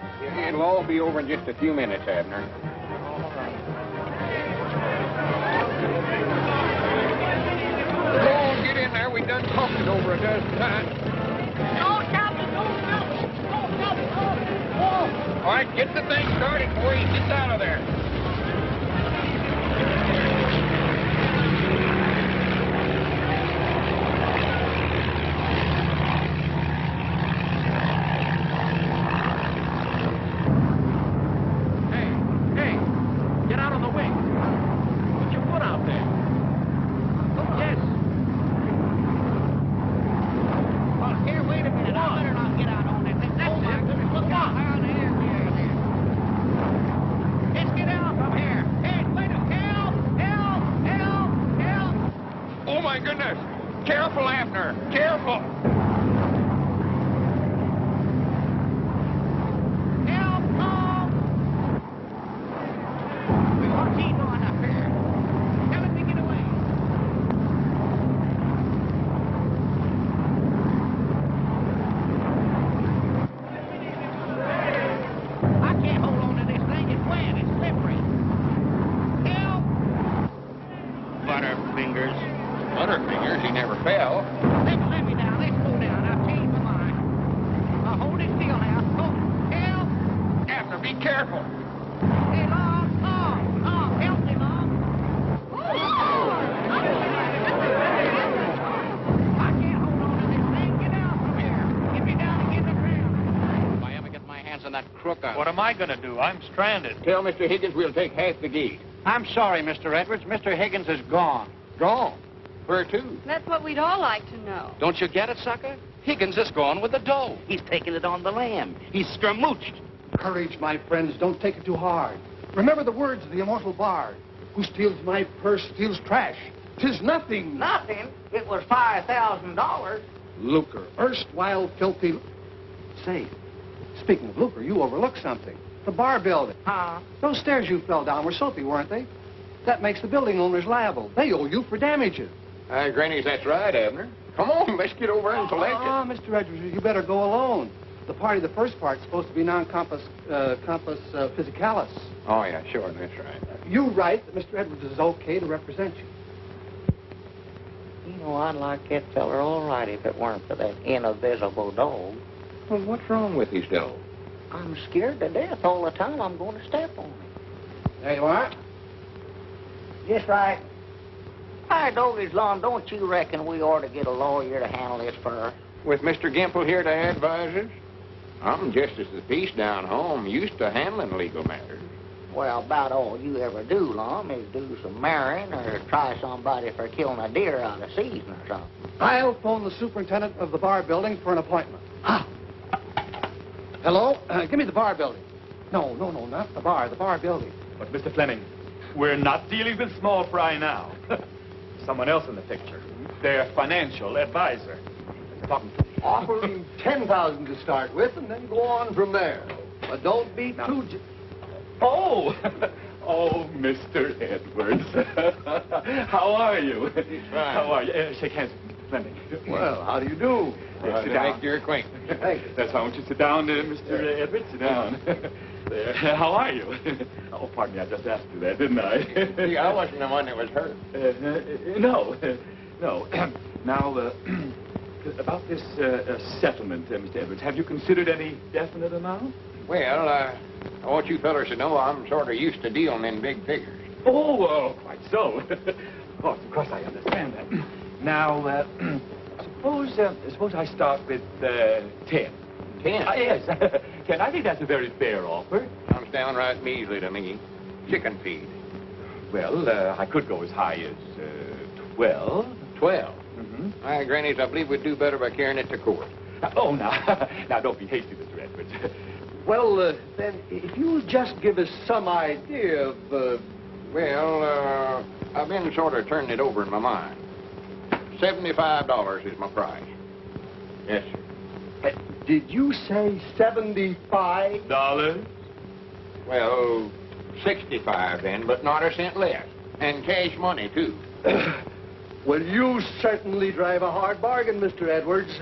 E: It'll all be over in just a few minutes, Abner.
F: All right.
E: Go on, get in there. We done talked it over a dozen times.
F: Don't stop it, don't stop it, don't stop it.
E: All right, get the thing started before he gets out of there.
K: Hey, get out on the wing. Put your foot out there. Yes.
F: Well, here, wait a minute. I better not get out on this. That's it. Look out. Let's get out from here. Hey, wait a minute. Help.
E: Oh, my goodness. Careful, Abner. Careful.
F: Help, Lum. What's he doing up here? Tell him to get away. I can't hold on to this thing. It's wet. It's slippery. Help.
E: Butterfingers. Butterfingers? He never fell.
F: Let me down. Let's go down. I've changed my mind. Now hold it still now. Help.
E: Abner, be careful.
F: Hey, Lum. Help me, Lum. I can't hold on to this thing. Get out from here. Get me down and get the ground.
I: If I ever get my hands on that crook,
H: What am I going to do? I'm stranded.
E: Tell Mr. Higgins we'll take half the gate.
C: I'm sorry, Mr. Edwards. Mr. Higgins is gone.
E: Gone. Where to?
B: That's what we'd all like to know.
J: Don't you get it, sucker? Higgins is gone with the dough.
D: He's taking it on the lam. He's scramooched.
C: Courage, my friends. Don't take it too hard. Remember the words of the immortal bard. Who steals my purse steals trash. 'Tis nothing.
F: Nothing. It was $5,000.
C: Lucre. Erstwhile filthy... Say, speaking of lucre, you overlooked something. The bar building.
F: Huh?
C: Those stairs you fell down were soapy, weren't they? That makes the building owners liable. They owe you for damages.
E: Grannies, that's right, Abner. Come on, let's get over and collect it.
C: Mr. Edwards, you better go alone. The first part's supposed to be non-compass physicalis.
E: Oh, yeah, sure, that's right.
C: You write that Mr. Edwards is okay to represent you.
F: You know, I'd like that feller all right if it weren't for that invisible dog.
E: Well, what's wrong with his dog?
F: I'm scared to death all the time I'm going to step on him.
C: There you are.
F: Just right. Hi, Doggies Lum, don't you reckon we ought to get a lawyer to handle this for us?
E: With Mr. Gimple here to advise us? I'm Justice of the Peace down home, used to handling legal matters.
F: Well, about all you ever do, Lum, is do some marrying or try somebody for killing a deer out of season or something.
C: I'll phone the superintendent of the bar building for an appointment. Hello? Give me the bar building. No, not the bar building.
H: But, Mr. Fleming, we're not dealing with small fry now. Someone else in the picture. Their financial advisor.
C: Offer him $10,000 to start with, and then go on from there. But don't be too...
H: Oh, Mr. Edwards. How are you?
E: Fine.
H: How are you? Shake hands with Mr. Fleming.
C: Well, how do you do?
H: Sit down.
E: Make your acquaintance.
C: Thank you.
H: That's why I want you to sit down, Mr. Edwards. Sit down. There. How are you? Oh, pardon me, I just asked you that, didn't I?
E: See, I wasn't the one that was hurt.
H: No. Now, about this settlement, Mr. Edwards, have you considered any definite amount?
E: Well, I want you fellers to know I'm sort of used to dealing in big figures.
H: Oh, quite so. Of course, I understand that. Now, suppose I start with 10.
E: 10?
H: Yes, 10. I think that's a very fair offer.
E: Sounds downright measly to me. Chicken feed.
H: Well, I could go as high as 12.
E: 12?
H: Mm-hmm.
E: Grannies, I believe we'd do better by carrying it to court.
H: Now, don't be hasty, Mr. Edwards.
C: Well, then, if you'll just give us some idea of...
E: Well, I've been sort of turning it over in my mind. $75 is my price. Yes, sir.
C: Did you say $75?
E: Well, 65 then, but not a cent less. And cash money, too.
C: Well, you certainly drive a hard bargain, Mr. Edwards.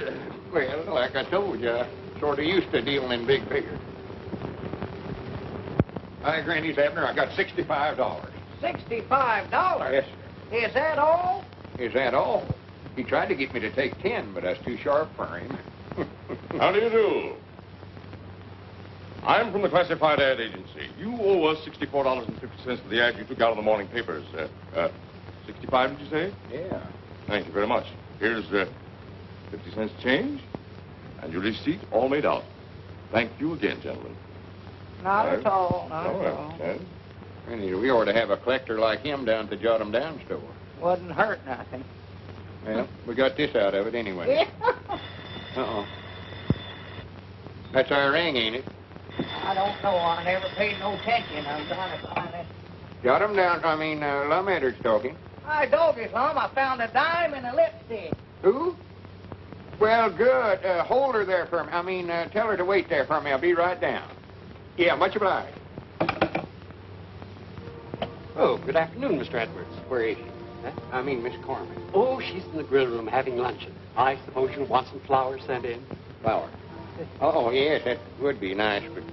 E: Well, like I told you, I sort of used to dealing in big figures. Hi, Granny's Abner, I got $65.
F: $65?
E: Yes, sir.
F: Is that all?
E: Is that all? He tried to get me to take 10, but I was too sharp for him.
K: How do you do? I'm from the Classified Ad Agency. You owe us $64.50 for the ad you took out of the morning papers. 65, did you say?
E: Yeah.
K: Thank you very much. Here's 50 cents change, and your receipt all made out. Thank you again, gentlemen.
F: Not at all. Not
K: Oh,
F: at
K: well,
F: all.
K: then.
E: Granny, we ought to have a collector like him down at the Jot Em Down store.
F: Wouldn't hurt nothing.
E: Well, we got this out of it anyway. Uh-oh. That's our ring, ain't it?
F: I don't know. I never paid no attention. I'm trying to find it.
E: Jot 'em down. Lum Edwards talking.
F: Hi, Doggies Lum. I found a dime and a lipstick.
E: Who? Well, good. Hold her there for me. Tell her to wait there for me. I'll be right down. Yeah, much obliged.
L: Oh, good afternoon, Mr. Edwards. Where is she?
E: Huh? Miss Corman.
L: Oh, she's in the grill room having luncheon. I suppose you'll want some flowers sent in.
E: Flower. Oh, yes, that would be nice, but to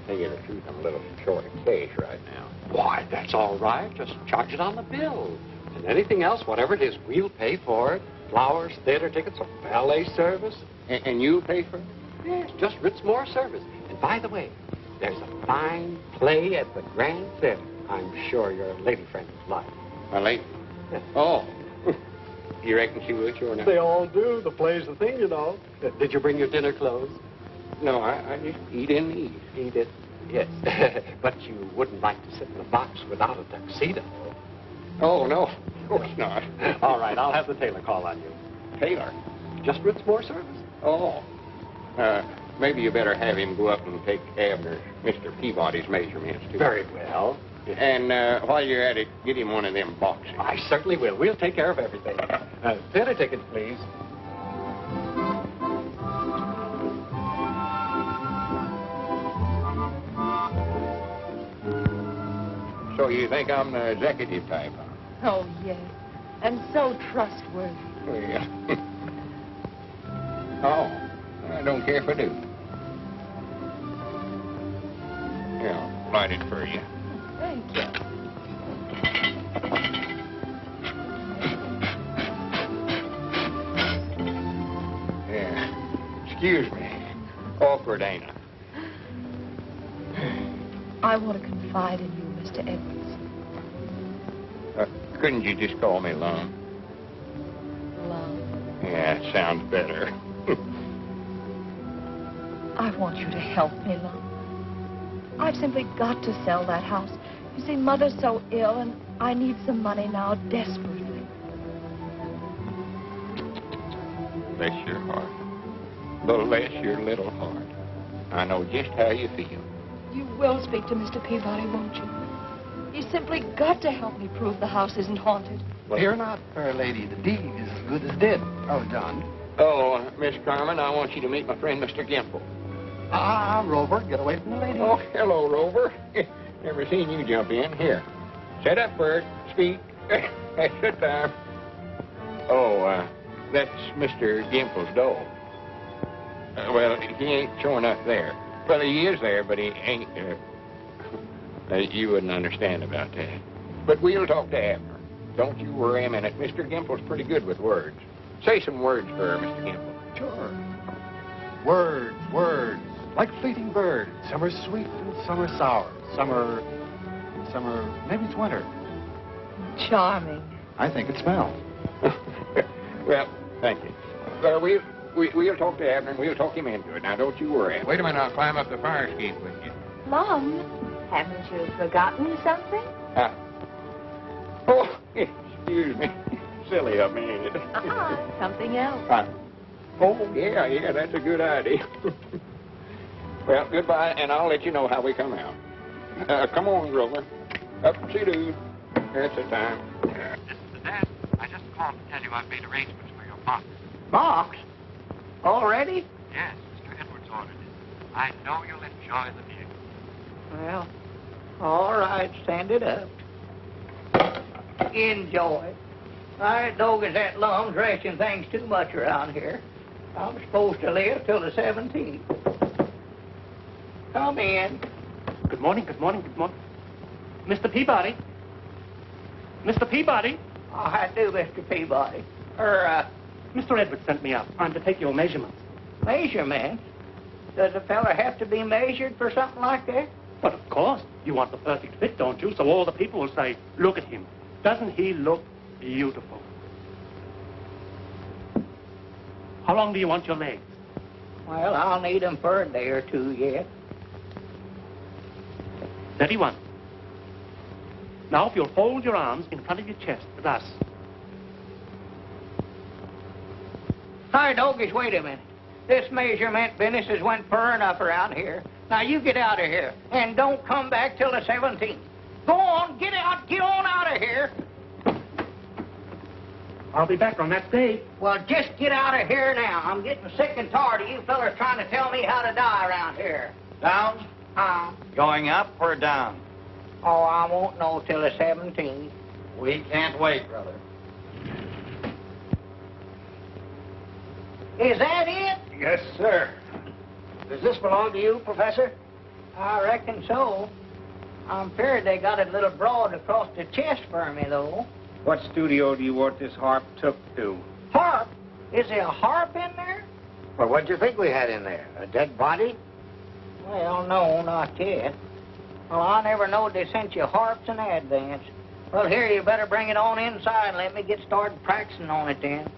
E: tell you the truth, I'm a little short of cash right now.
L: Why, that's all right. Just charge it on the bill. And anything else, whatever it is, we'll pay for it. Flowers, theater tickets, or ballet service.
E: And you'll pay for it?
L: Yes, just Ritzmore service. And by the way, there's a fine play at the Grand Theater. I'm sure your lady friend would like.
E: My lady? Oh. You reckon she would, sure enough?
L: They all do. The play's the thing, you know. Did you bring your dinner clothes?
E: No, I just eat in these.
L: Eat it? Yes. But you wouldn't like to sit in a box without a tuxedo.
E: Oh, no. Of course not.
L: All right, I'll have the tailor call on you.
E: Tailor?
L: Just Ritzmore service.
E: Oh. Maybe you better have him go up and take Abner, Mr. Peabody's measurements, too.
L: Very well.
E: And while you're at it, get him one of them boxes.
L: I certainly will. We'll take care of everything. Theater tickets, please.
E: So you think I'm the executive type?
G: Oh, yes. And so trustworthy.
E: Well, oh, I don't care if I do. Yeah, light it for you.
G: Thank you.
E: Yeah. Excuse me. Awkward, ain't I?
G: I want to confide in you, Mr. Edwards.
E: Couldn't you just call me Lum?
G: Lum.
E: Yeah, it sounds better.
G: I want you to help me, Lum. I've simply got to sell that house. You see, Mother's so ill, and I need some money now desperately.
E: Bless your heart. Bless your little heart. I know just how you feel.
G: You will speak to Mr. Peabody, won't you? You simply got to help me prove the house isn't haunted.
C: Fear not, fair lady. The deed is as good as dead. Oh, John.
E: Oh, Miss Carmen, I want you to meet my friend, Mr. Gimple.
C: Rover, get away from the lady.
E: Oh, hello, Rover. Never seen you jump in. Here, sit up, Bert. Speak. Sit down. Oh, that's Mr. Gimple's dog. Well, he ain't showing up there. Well, he is there, but he ain't. You wouldn't understand about that. But we'll talk to Abner. Don't you worry a minute. Mr. Gimple's pretty good with words. Say some words for her, Mr. Gimple.
C: Sure. Words, words. Like fleeting birds. Some are sweet and some are sour. Some are, maybe it's winter.
G: Charming.
C: I think it smells.
E: Well, thank you. We'll talk to Abner and we'll talk him into it. Now, don't you worry. Wait a minute, I'll climb up the fire escape with you.
B: Lum, haven't you forgotten something?
E: Oh, excuse me. Silly of me, ain't it?
B: Something else.
E: Oh, yeah, that's a good idea. Well, goodbye, and I'll let you know how we come out. Come on, Rover. Up-see-doo. That's the time.
L: This is the dad. I just called to tell you I've made arrangements for your box.
F: Box? Already?
L: Yes, Mr. Edwards ordered it. I know you'll enjoy the view.
F: Well, all right, stand it up. Enjoy. I dog is that Lum's racing things too much around here. I'm supposed to live till the 17th. Come in.
H: Good morning, good morning, good morning. Mr. Peabody? Mr. Peabody?
F: I do, Mr. Peabody.
H: Mr. Edwards sent me up. I'm to take your measurements.
F: Measurements? Does a fella have to be measured for something like that?
H: But of course, you want the perfect fit, don't you? So all the people will say, look at him. Doesn't he look beautiful? How long do you want your legs?
F: Well, I'll need them for a day or two yet.
H: 31. Now, if you'll fold your arms in front of your chest, thus.
F: Hi, doggies, wait a minute. This measurement business has went far enough around here. Now, you get out of here, and don't come back till the 17th. Go on, get out, get on out of here.
H: I'll be back on that day.
F: Well, just get out of here now. I'm getting sick and tired of you fellas trying to tell me how to die around here.
M: Down? Going up or down?
F: Oh, I won't know till the 17th.
M: We can't wait, brother.
F: Is that it?
C: Yes, sir. Does this belong to you, Professor?
F: I reckon so. I'm feared they got it a little broad across the chest for me, though.
M: What studio do you want this harp took to?
F: Harp? Is there a harp in there?
C: Well, what'd you think we had in there? A dead body?
F: Well, no, not yet. Well, I never knowed they sent you harps in advance. Well, here, you better bring it on inside and let me get started practicing on it then.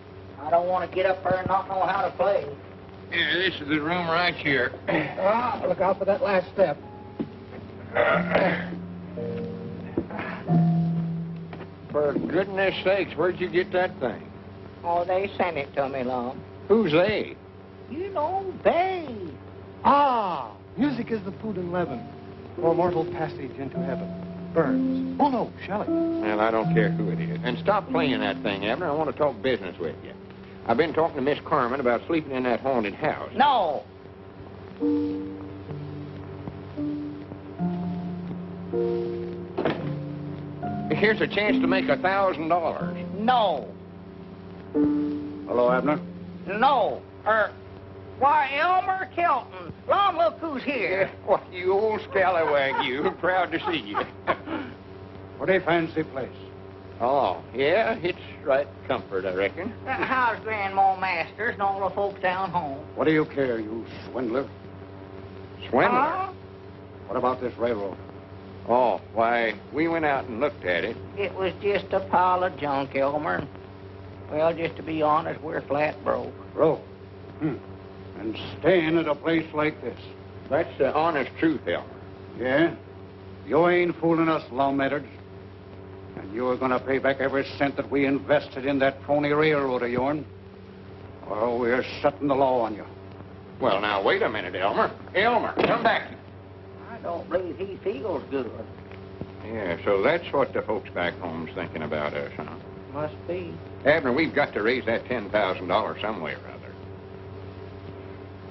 F: I don't want to get up there and not know how to play.
E: Yeah, this is the room right here.
C: Look out for that last step.
E: For goodness sakes, where'd you get that thing?
F: Oh, they sent it to me, Lum.
E: Who's they?
F: You know, they.
C: Music is the food and leaven for mortal passage into heaven. Burns. Oh, no, Shelley.
E: Well, I don't care who it is. And stop playing that thing, Abner. I want to talk business with you. I've been talking to Miss Carmen about sleeping in that haunted house.
F: No.
E: Here's a chance to make $1,000.
F: No.
C: Hello, Abner.
F: No. Why, Elmer Kelton. Lum, look who's here.
E: Why, you old scallywag, you. Proud to see you.
C: What a fancy place.
E: Oh, yeah, it's right comfort, I reckon.
F: How's Grandma Masters and all the folks down home?
C: What do you care, you swindler?
E: Swindler?
C: What about this railroad?
E: Oh, why, we went out and looked at it.
F: It was just a pile of junk, Elmer. Well, just to be honest, we're flat broke.
C: Broke? And staying at a place like this.
E: That's the honest truth, Elmer.
C: Yeah? You ain't fooling us, Lum Edwards. And you're going to pay back every cent that we invested in that phony railroad of yourn. Or we're setting the law on you.
E: Well, now, wait a minute, Elmer. Elmer, come back.
F: I don't believe he feels good.
E: Yeah, so that's what the folks back home's thinking about us, huh?
F: Must be.
E: Abner, we've got to raise that $10,000 some way or other.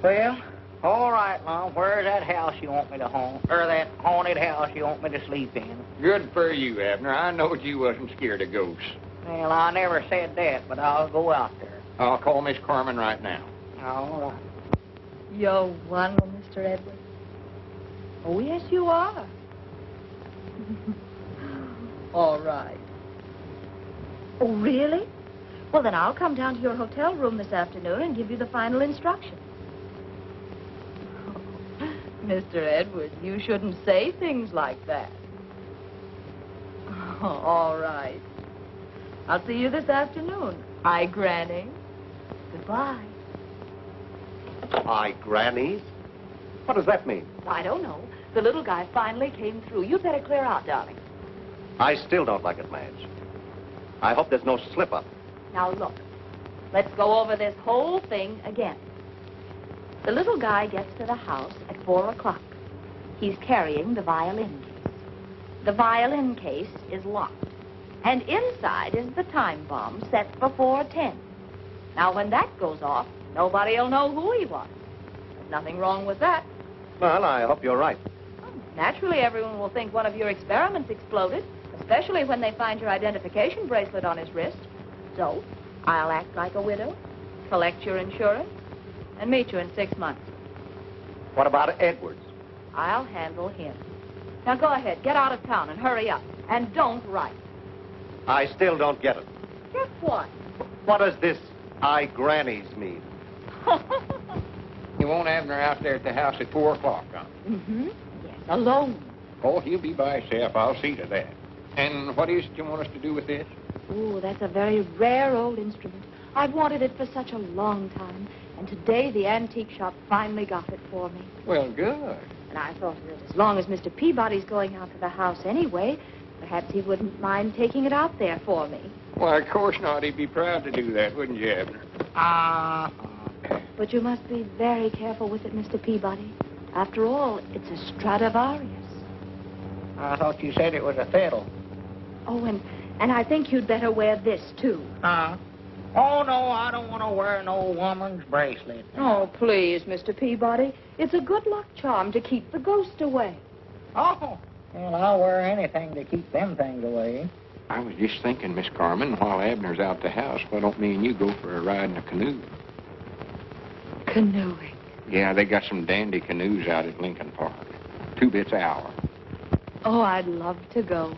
F: Well, all right, Lum. Where's that house you want me to haunt? Or that haunted house you want me to sleep in?
E: Good for you, Abner. I knowed you wasn't scared of ghosts.
F: Well, I never said that, but I'll go out there.
E: I'll call Miss Carmen right now.
F: All right.
G: You're wonderful, Mr. Edwards. Oh, yes, you are. All right. Oh, really? Well, then I'll come down to your hotel room this afternoon and give you the final instructions. Oh, Mr. Edwards, you shouldn't say things like that. Oh, all right. I'll see you this afternoon. Hi, Granny. Goodbye.
N: Hi, Grannies? What does that mean?
G: I don't know. The little guy finally came through. You'd better clear out, darling.
N: I still don't like it, Madge. I hope there's no slip-up.
G: Now, look. Let's go over this whole thing again. The little guy gets to the house at 4 o'clock. He's carrying the violin case. The violin case is locked. And inside is the time bomb set for 4:10. Now, when that goes off, nobody will know who he was. There's nothing wrong with that.
N: Well, I hope you're right.
G: Naturally, everyone will think one of your experiments exploded, especially when they find your identification bracelet on his wrist. So, I'll act like a widow, collect your insurance, and meet you in 6 months.
N: What about Edwards?
G: I'll handle him. Now, go ahead. Get out of town and hurry up. And don't write.
N: I still don't get it.
G: Get what?
N: What does this "I Grannies" mean?
E: You want Abner out there at the house at 4 o'clock, huh?
G: Mm-hmm. Yes, alone.
E: Oh, he'll be by himself. I'll see to that. And what is it you want us to do with this?
G: Oh, that's a very rare old instrument. I've wanted it for such a long time. And today the antique shop finally got it for me.
E: Well, good.
G: And I thought that as long as Mr. Peabody's going out to the house anyway, perhaps he wouldn't mind taking it out there for me.
E: Why, of course not. He'd be proud to do that, wouldn't you, Abner?
G: But you must be very careful with it, Mr. Peabody. After all, it's a Stradivarius.
F: I thought you said it was a fiddle.
G: Oh, and I think you'd better wear this, too.
F: Oh, no, I don't want to wear no woman's bracelet.
G: Oh, please, Mr. Peabody. It's a good luck charm to keep the ghost away.
F: Oh, well, I'll wear anything to keep them things away.
E: I was just thinking, Miss Carmen, while Abner's out the house, why don't me and you go for a ride in a canoe?
G: Canoeing?
E: Yeah, they got some dandy canoes out at Lincoln Park. 2 bits an hour.
G: Oh, I'd love to go.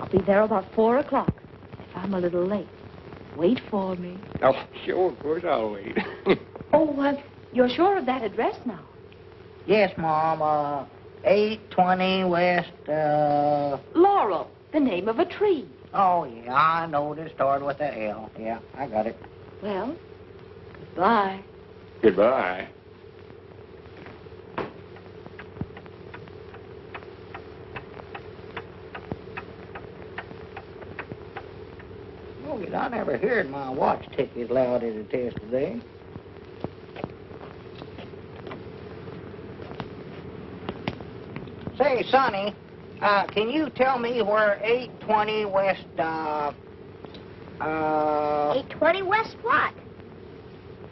G: I'll be there about 4 o'clock. If I'm a little late, wait for me.
E: Oh, sure, of course I'll wait.
G: Oh, you're sure of that address now?
F: Yes, Mom. 820 West,
G: Laurel, the name of a tree.
F: Oh, yeah, I know this started with a L. Yeah, I got it.
G: Well, goodbye.
E: Goodbye.
F: Oh, I never heard my watch tick as loud as it is today. Say, Sonny, can you tell me where 820 West,
B: 820 West what?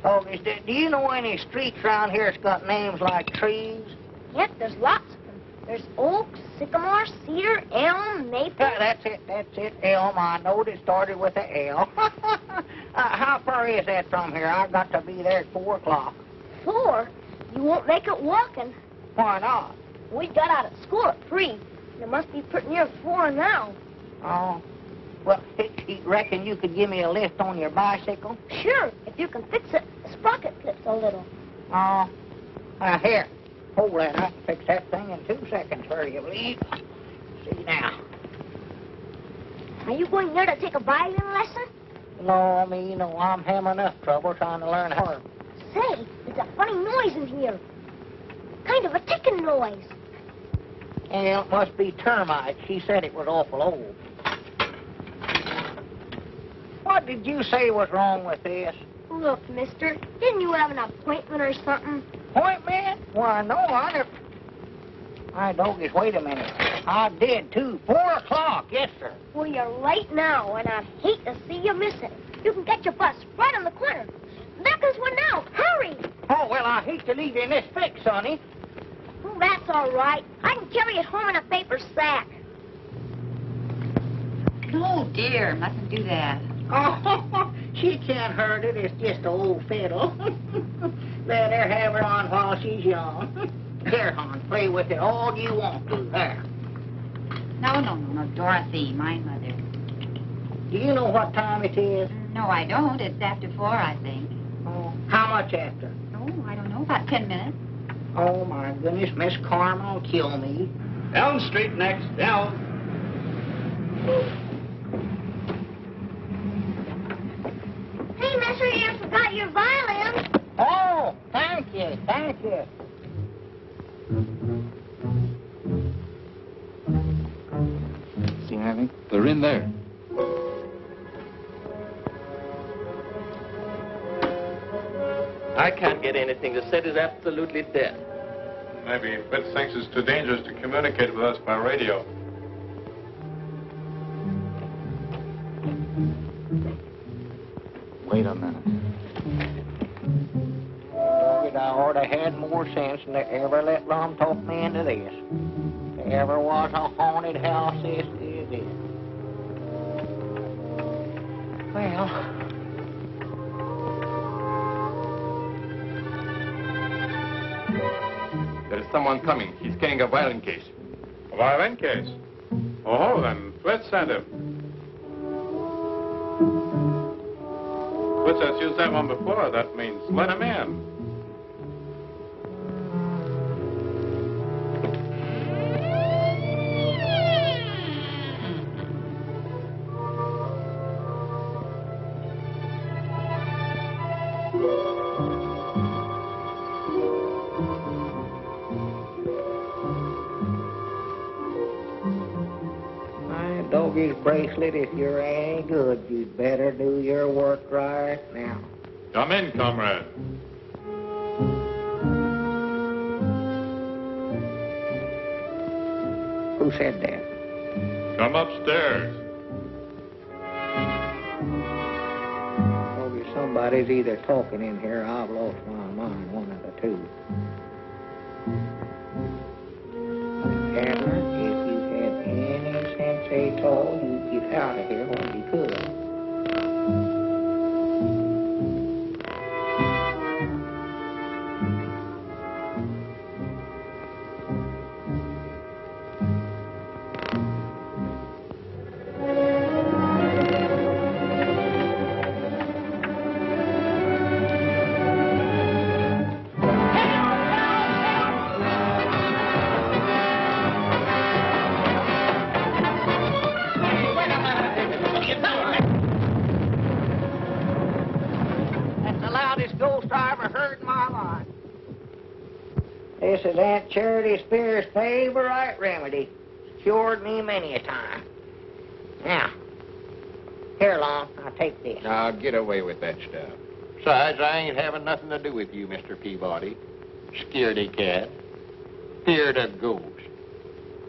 F: Oh, do you know any streets around here that's got names like trees?
B: Yep, there's lots of them.
O: There's oak, sycamore, cedar, elm, maple.
F: That's it, elm. I knowed it started with an L. How far is that from here? I've got to be there at 4 o'clock.
O: 4? You won't make it walking.
F: Why not?
O: We got out of school at 3. It must be pretty near 4 now.
F: Oh. Well, reckon you could give me a lift on your bicycle?
O: Sure, if you can fix it. The sprocket clips a little.
F: Oh. Here. Hold that. I can fix that thing in 2 seconds for you, believe. See now.
O: Are you going there to take a violin lesson?
F: No, me, no. I'm having enough trouble trying to learn how.
O: Say, there's a funny noise in here. Kind of a ticking noise.
F: Yeah, it must be termites. She said it was awful old. What did you say was wrong with this?
O: Look, mister, didn't you have an appointment or something?
F: Appointment? Why, no, I never... My doggies, wait a minute. I did, too. 4 o'clock, yes, sir.
O: Well, you're late now, and I'd hate to see you miss it. You can get your bus right on the corner. There goes one now. Hurry!
F: Oh, well, I hate to leave you in this fix, honey.
O: Oh, that's all right. I can carry it home in a paper sack.
G: Oh, dear, mustn't do that.
F: Oh, she can't hurt it. It's just an old fiddle. Let her have her on while she's young. Here, hon, play with it all you want to. There.
G: No, Dorothy, my mother.
F: Do you know what time it is?
G: No, I don't. It's after 4, I think.
F: Oh, how much after?
G: Oh, I don't know, about 10 minutes.
F: Oh, my goodness, Miss Carmen will kill me.
J: Elm Street next, Elm.
O: Hey, mister, you forgot your violin.
F: Oh, thank you, thank you.
A: See anything?
J: They're in there.
N: I can't get anything. The set is absolutely dead.
P: Maybe Fitz thinks it's too dangerous to communicate with us by radio.
A: Wait a minute.
F: I ought to had more sense than to ever let Lum talk me into this. If there ever was a haunted house, this is it. Well...
P: There is someone coming. He's carrying a violin case. A violin case? Oh, then let's send him. Fitz has used that one before. That means let him in.
F: Doggy's bracelet, if you're any good, you'd better do your work right now.
P: Come in, comrade.
F: Who said that?
P: Come upstairs.
F: Doggy, somebody's either talking in here or I've lost my mind, one of the two. Abner, if you had any sense at all, you'd get out of here when you could. This is Aunt Charity Spears' favorite remedy. Cured me many a time. Now, here, Lum, I'll take this.
E: Now, get away with that stuff. Besides, I ain't having nothing to do with you, Mr. Peabody. Scaredy cat. Feared of ghosts.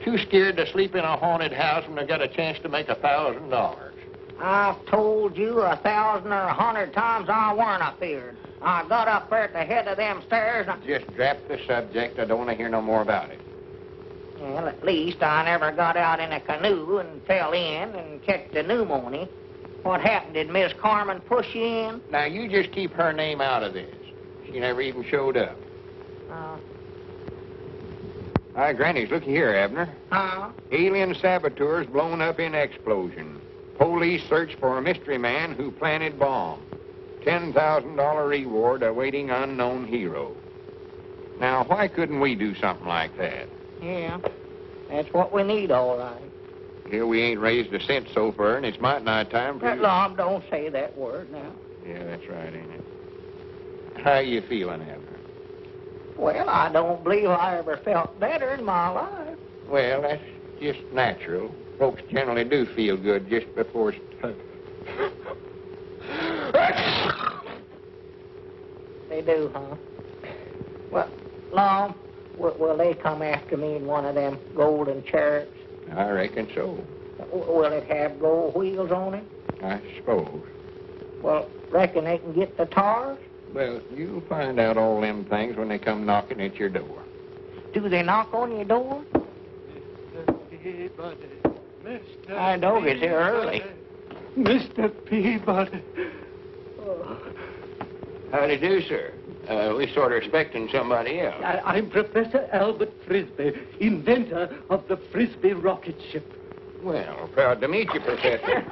E: Too scared to sleep in a haunted house when I got a chance to make $1,000.
F: I've told you 1,000 or 100 times I weren't afeard. I got up there at the head of them stairs and...
E: Just drop the subject. I don't want to hear no more about it.
F: Well, at least I never got out in a canoe and fell in and catched a pneumonia. What happened? Did Miss Carmen push you in?
E: Now, you just keep her name out of this. She never even showed up. Hi, Granny's. Looky here, Abner.
F: Huh?
E: Alien saboteurs blown up in explosion. Police search for a mystery man who planted bomb. $10,000 reward awaiting unknown hero. Now, why couldn't we do something like that?
F: Yeah, that's what we need, all right.
E: Here we ain't raised a cent so far, and it's mighty nigh time for you.
F: Lum, don't say that word now.
E: Yeah, that's right, ain't it? How you feeling, Abner?
F: Well, I don't believe I ever felt better in my life.
E: Well, that's just natural. Folks generally do feel good just before...
F: They do, huh? Well, Lum, will they come after me in one of them golden chariots?
E: I reckon so.
F: Will it have gold wheels on it?
E: I suppose.
F: Well, reckon they can get the tars?
E: Well, you'll find out all them things when they come knocking at your door.
F: Do they knock on your door?
Q: Mr. Peabody. Mr.
F: I know it's here early.
Q: Mr. Peabody. Oh.
E: How do you do, sir? We sort of expecting somebody else.
Q: I'm Professor Albert Frisbee, inventor of the Frisbee rocket ship.
E: Well, proud to meet you, Professor.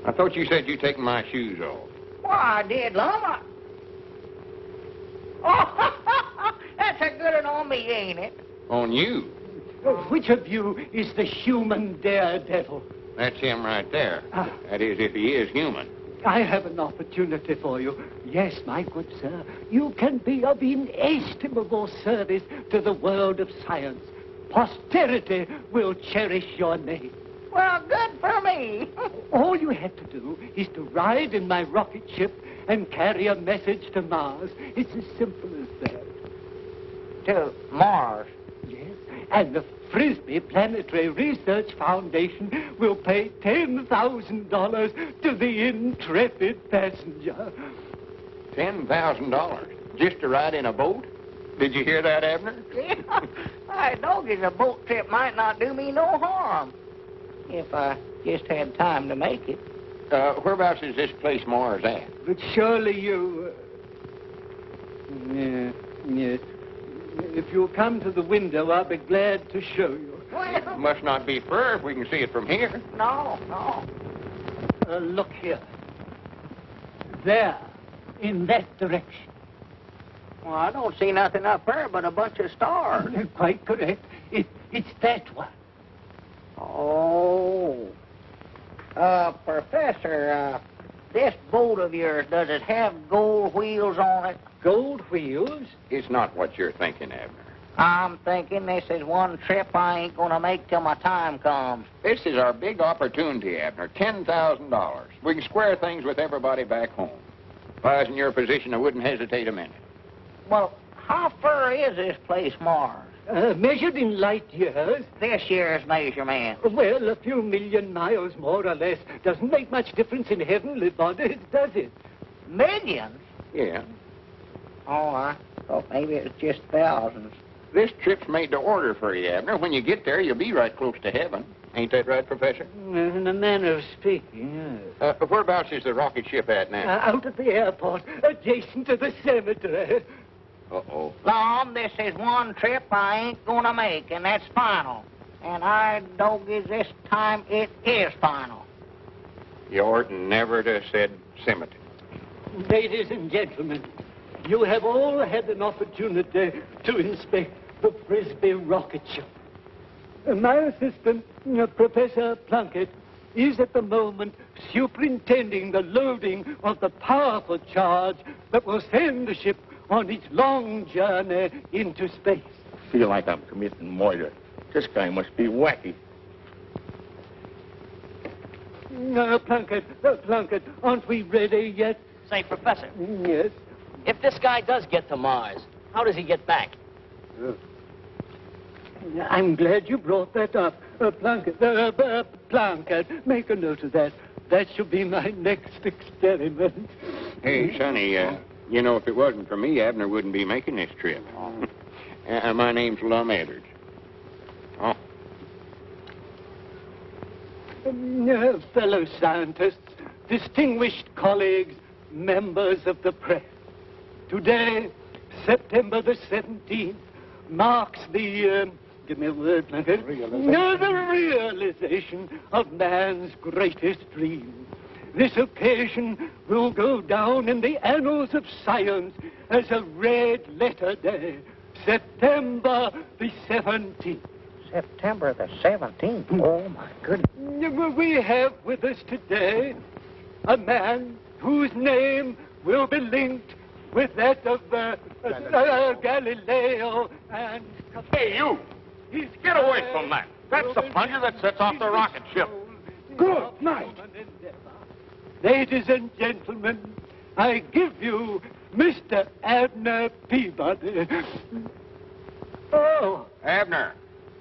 E: I thought you said you'd taken my shoes off.
F: Well, I did, Lum. Oh, that's a good one on me, ain't it?
E: On you?
Q: Which of you is the human daredevil?
E: That's him right there. That is, if he is human.
Q: I have an opportunity for you. Yes, my good sir. You can be of inestimable service to the world of science. Posterity will cherish your name.
F: Well, good for me.
Q: All you have to do is to ride in my rocket ship and carry a message to Mars. It's as simple as that.
F: To Mars?
Q: Yes, and the Frisbee Planetary Research Foundation will pay $10,000 to the intrepid passenger.
E: $10,000? Just to ride in a boat? Did you hear that, Abner?
F: Yeah, I know a boat trip might not do me no harm. If I just had time to make it.
E: Whereabouts is this place Mars at?
Q: But surely you... Yes. If you'll come to the window, I'll be glad to show you.
F: Well,
E: Must not be far if we can see it from here.
F: No.
Q: Look here. There, in that direction.
F: Well, I don't see nothing up there but a bunch of stars.
Q: Quite correct. It's that one.
F: Oh. Professor, this boat of yours, does it have gold wheels on it?
Q: Gold wheels?
E: It's not what you're thinking, Abner.
F: I'm thinking this is one trip I ain't gonna make till my time comes.
E: This is our big opportunity, Abner. $10,000. We can square things with everybody back home. If I was in your position, I wouldn't hesitate a minute.
F: Well, how far is this place, Mars?
Q: Measured in light years.
F: This year's measurement.
Q: Well, a few million miles, more or less. Doesn't make much difference in heavenly bodies, does it?
F: Millions?
E: Yeah.
F: Oh, I thought maybe it was just thousands.
E: This trip's made to order for you, Abner. When you get there, you'll be right close to heaven. Ain't that right, Professor?
Q: In a manner of speaking, yes.
E: Whereabouts is the rocket ship at now?
Q: Out at the airport, adjacent to the cemetery.
E: Uh-oh.
F: Lum, this is one trip I ain't gonna make, and that's final. And I don't give this time it is final.
E: You oughtn't never to have said cemetery.
Q: Ladies and gentlemen, you have all had an opportunity to inspect the Frisbee rocket ship. My assistant, Professor Plunkett, is at the moment superintending the loading of the powerful charge that will send the ship on its long journey into space.
K: I feel like I'm committing murder. This guy must be wacky.
Q: Plunkett, aren't we ready yet?
R: Say, Professor.
Q: Yes?
R: If this guy does get to Mars, how does he get back?
Q: I'm glad you brought that up. Plunkett, make a note of that. That should be my next experiment.
E: Hey, Sonny, You know, if it wasn't for me, Abner wouldn't be making this trip. My name's Lum Edwards. Oh.
Q: Fellow scientists, distinguished colleagues, members of the press. Today, September the 17th, marks the, give me a word, Plunkett. The realization of man's greatest dream. This occasion will go down in the annals of science as a red-letter day, September the 17th.
F: September the 17th? Oh, my goodness.
Q: We have with us today a man whose name will be linked with that of Galileo and...
P: Hey, you! Get away from that. That's the plunger that sets off the rocket ship.
Q: Good night. Ladies and gentlemen, I give you Mr. Abner Peabody. Oh.
E: Abner.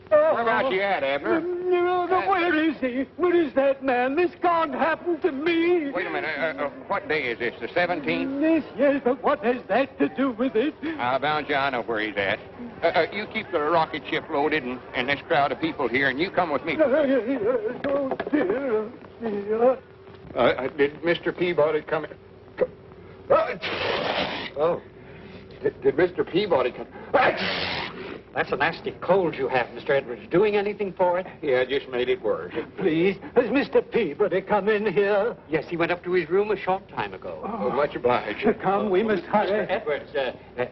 E: Where about you at, Abner?
Q: Where is he? Where is that man? This can't happen to me.
E: Wait a minute. What day is this? The 17th?
Q: Yes, but what has that to do with it?
E: I'll bound you, I know where he's at. You keep the rocket ship loaded and this crowd of people here, and you come with me.
Q: Oh, dear.
E: Did Mr. Peabody come in? Oh. Did Mr. Peabody come?
L: That's a nasty cold you have, Mr. Edwards. Doing anything for it?
E: Yeah, it just made it worse.
Q: Please, has Mr. Peabody come in here?
L: Yes, he went up to his room a short time ago.
E: Oh, much obliged.
Q: Come, we must hurry.
L: Mr. Edwards,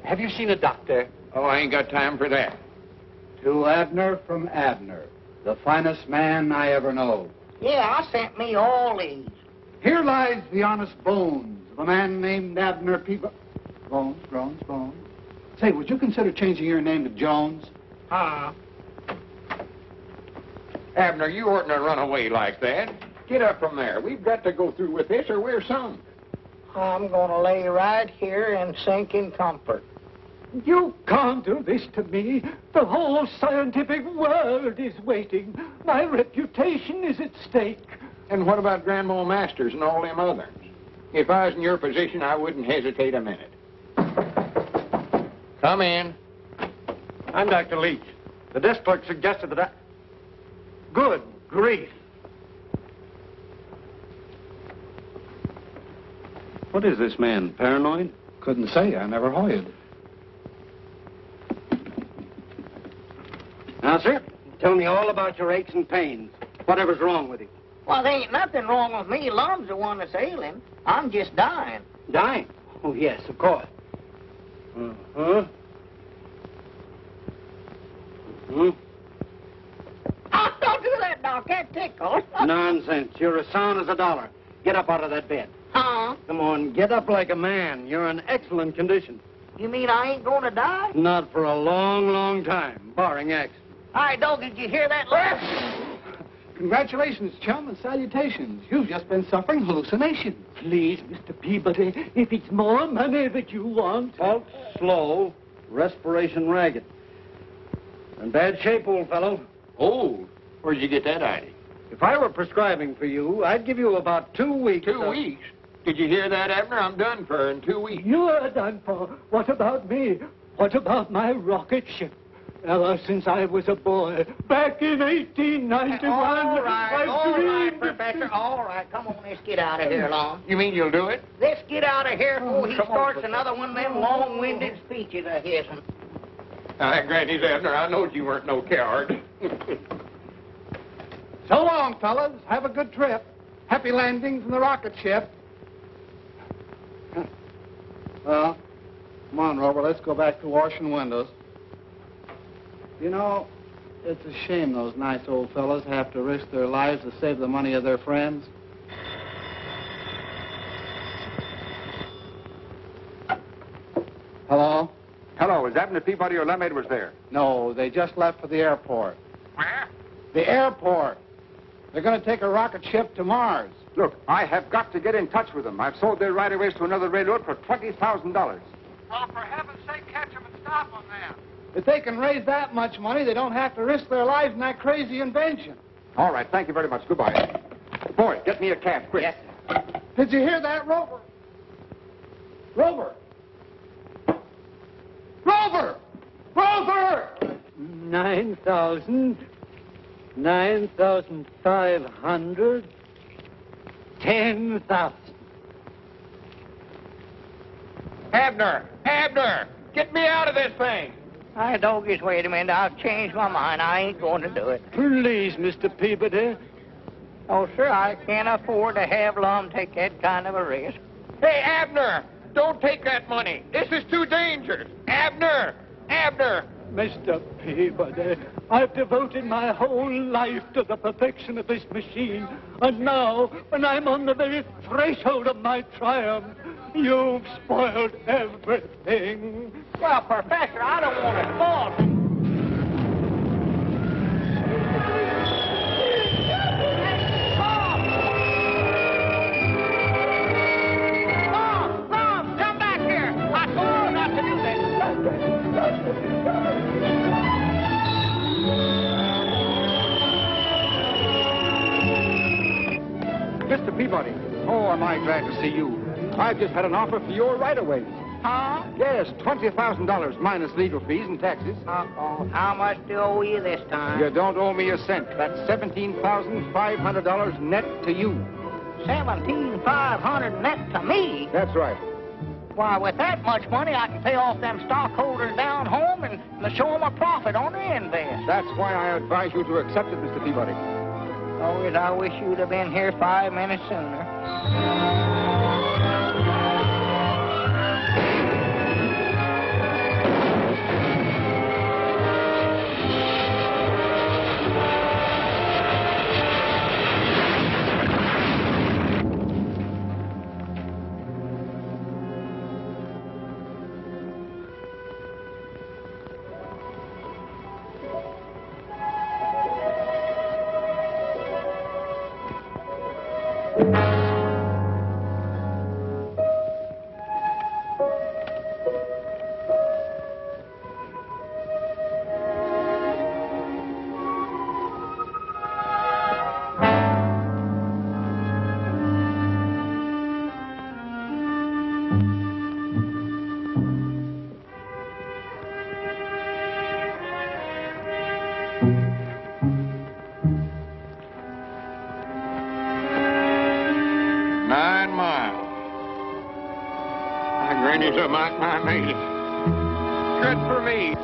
L: have you seen a doctor?
E: Oh, I ain't got time for that.
C: To Abner from Abner, the finest man I ever know.
F: Yeah, I sent me all these.
C: Here lies the honest bones of a man named Abner Peabody. Bones. Say, would you consider changing your name to Jones?
E: Abner, you oughtn't to run away like that. Get up from there. We've got to go through with this or we're sunk.
F: I'm going to lay right here and sink in comfort.
Q: You can't do this to me. The whole scientific world is waiting. My reputation is at stake.
E: And what about Grandma Masters and all them others? If I was in your position, I wouldn't hesitate a minute. Come in.
N: I'm Dr. Leach. The desk clerk suggested that I... Good grief. What is this man, paranoid?
C: Couldn't say. I never hired.
N: Now, sir, tell me all about your aches and pains. Whatever's wrong with you.
F: Well, there ain't nothing wrong with me. Lum's the one that's ailing. I'm just dying.
N: Dying? Oh, yes, of course.
F: Oh, don't do that, Doc. That tickles.
N: Nonsense. You're as sound as a dollar. Get up out of that bed.
F: Huh?
N: Come on, get up like a man. You're in excellent condition.
F: You mean I ain't going to die?
N: Not for a long, long time, barring accident.
F: All right, Dog, did you hear that, Lum?
C: Congratulations, chum, and salutations. You've just been suffering hallucination.
Q: Please, Mr. Peabody, if it's more money that you want...
N: Pulse slow, respiration ragged. In bad shape, old fellow.
E: Old? Where'd you get that idea?
N: If I were prescribing for you, I'd give you about 2 weeks.
E: 2 weeks? Did you hear that, Abner? I'm done for in 2 weeks.
Q: You're done for. What about me? What about my rocket ship? Ever since I was a boy, back in 1891,
F: All right,
Q: dreamed...
F: Professor. All right, come on, let's get out of here, Lum.
E: You mean you'll do it?
F: Let's get out of here before he
E: Come on,
F: starts
E: Professor.
F: another one of them long-winded speeches of his.
E: I grant you, Abner, I knowed you weren't no coward.
C: So long, fellas. Have a good trip. Happy landings in the rocket ship. Well, come on, Robert. Let's go back to washing windows. You know, it's a shame those nice old fellas have to risk their lives to save the money of their friends. Hello?
A: Hello, is Abner Peabody or Lum Edwards there?
C: No, they just left for the airport.
A: Where?
C: The airport. They're going to take a rocket ship to Mars.
A: Look, I have got to get in touch with them. I've sold their right-of-ways to another railroad for $20,000.
M: Well, for heaven's sake, catch them and stop them then.
C: If they can raise that much money, they don't have to risk their lives in that crazy invention.
A: All right, thank you very much. Goodbye. Boy, get me a cab, quick.
F: Yes,
C: Did you hear that, Rover? Rover, Grover! Grover!
Q: 9,000, 9,500, 10,000.
F: Abner! Abner! Get me out of this thing! I doggies, wait a minute. I've changed my mind. I ain't going to do it.
Q: Please, Mr. Peabody.
F: Oh, sir, I can't afford to have Lum take that kind of a risk. Hey, Abner! Don't take that money. This is too dangerous. Abner! Abner!
Q: Mr. Peabody, I've devoted my whole life to the perfection of this machine. And now, when I'm on the very threshold of my triumph, you've spoiled everything.
F: Well, Professor, I don't want to fall. Lum, come back here. I told you not to do that.
A: Mr. Peabody, oh, am I glad to see you. I've just had an offer for your right-of-ways.
F: Huh?
A: Yes, $20,000 minus legal fees and taxes.
F: Uh-oh. How much do I owe you this time?
A: You don't owe me a cent. That's $17,500 net to you.
F: $17,500 net to me?
A: That's right.
F: Why, with that much money, I can pay off them stockholders down home and show them a profit on their invest.
A: That's why I advise you to accept it, Mr. Peabody.
F: Oh, I wish you'd have been here 5 minutes sooner.
E: Granny's a mountain I made it. Good for me.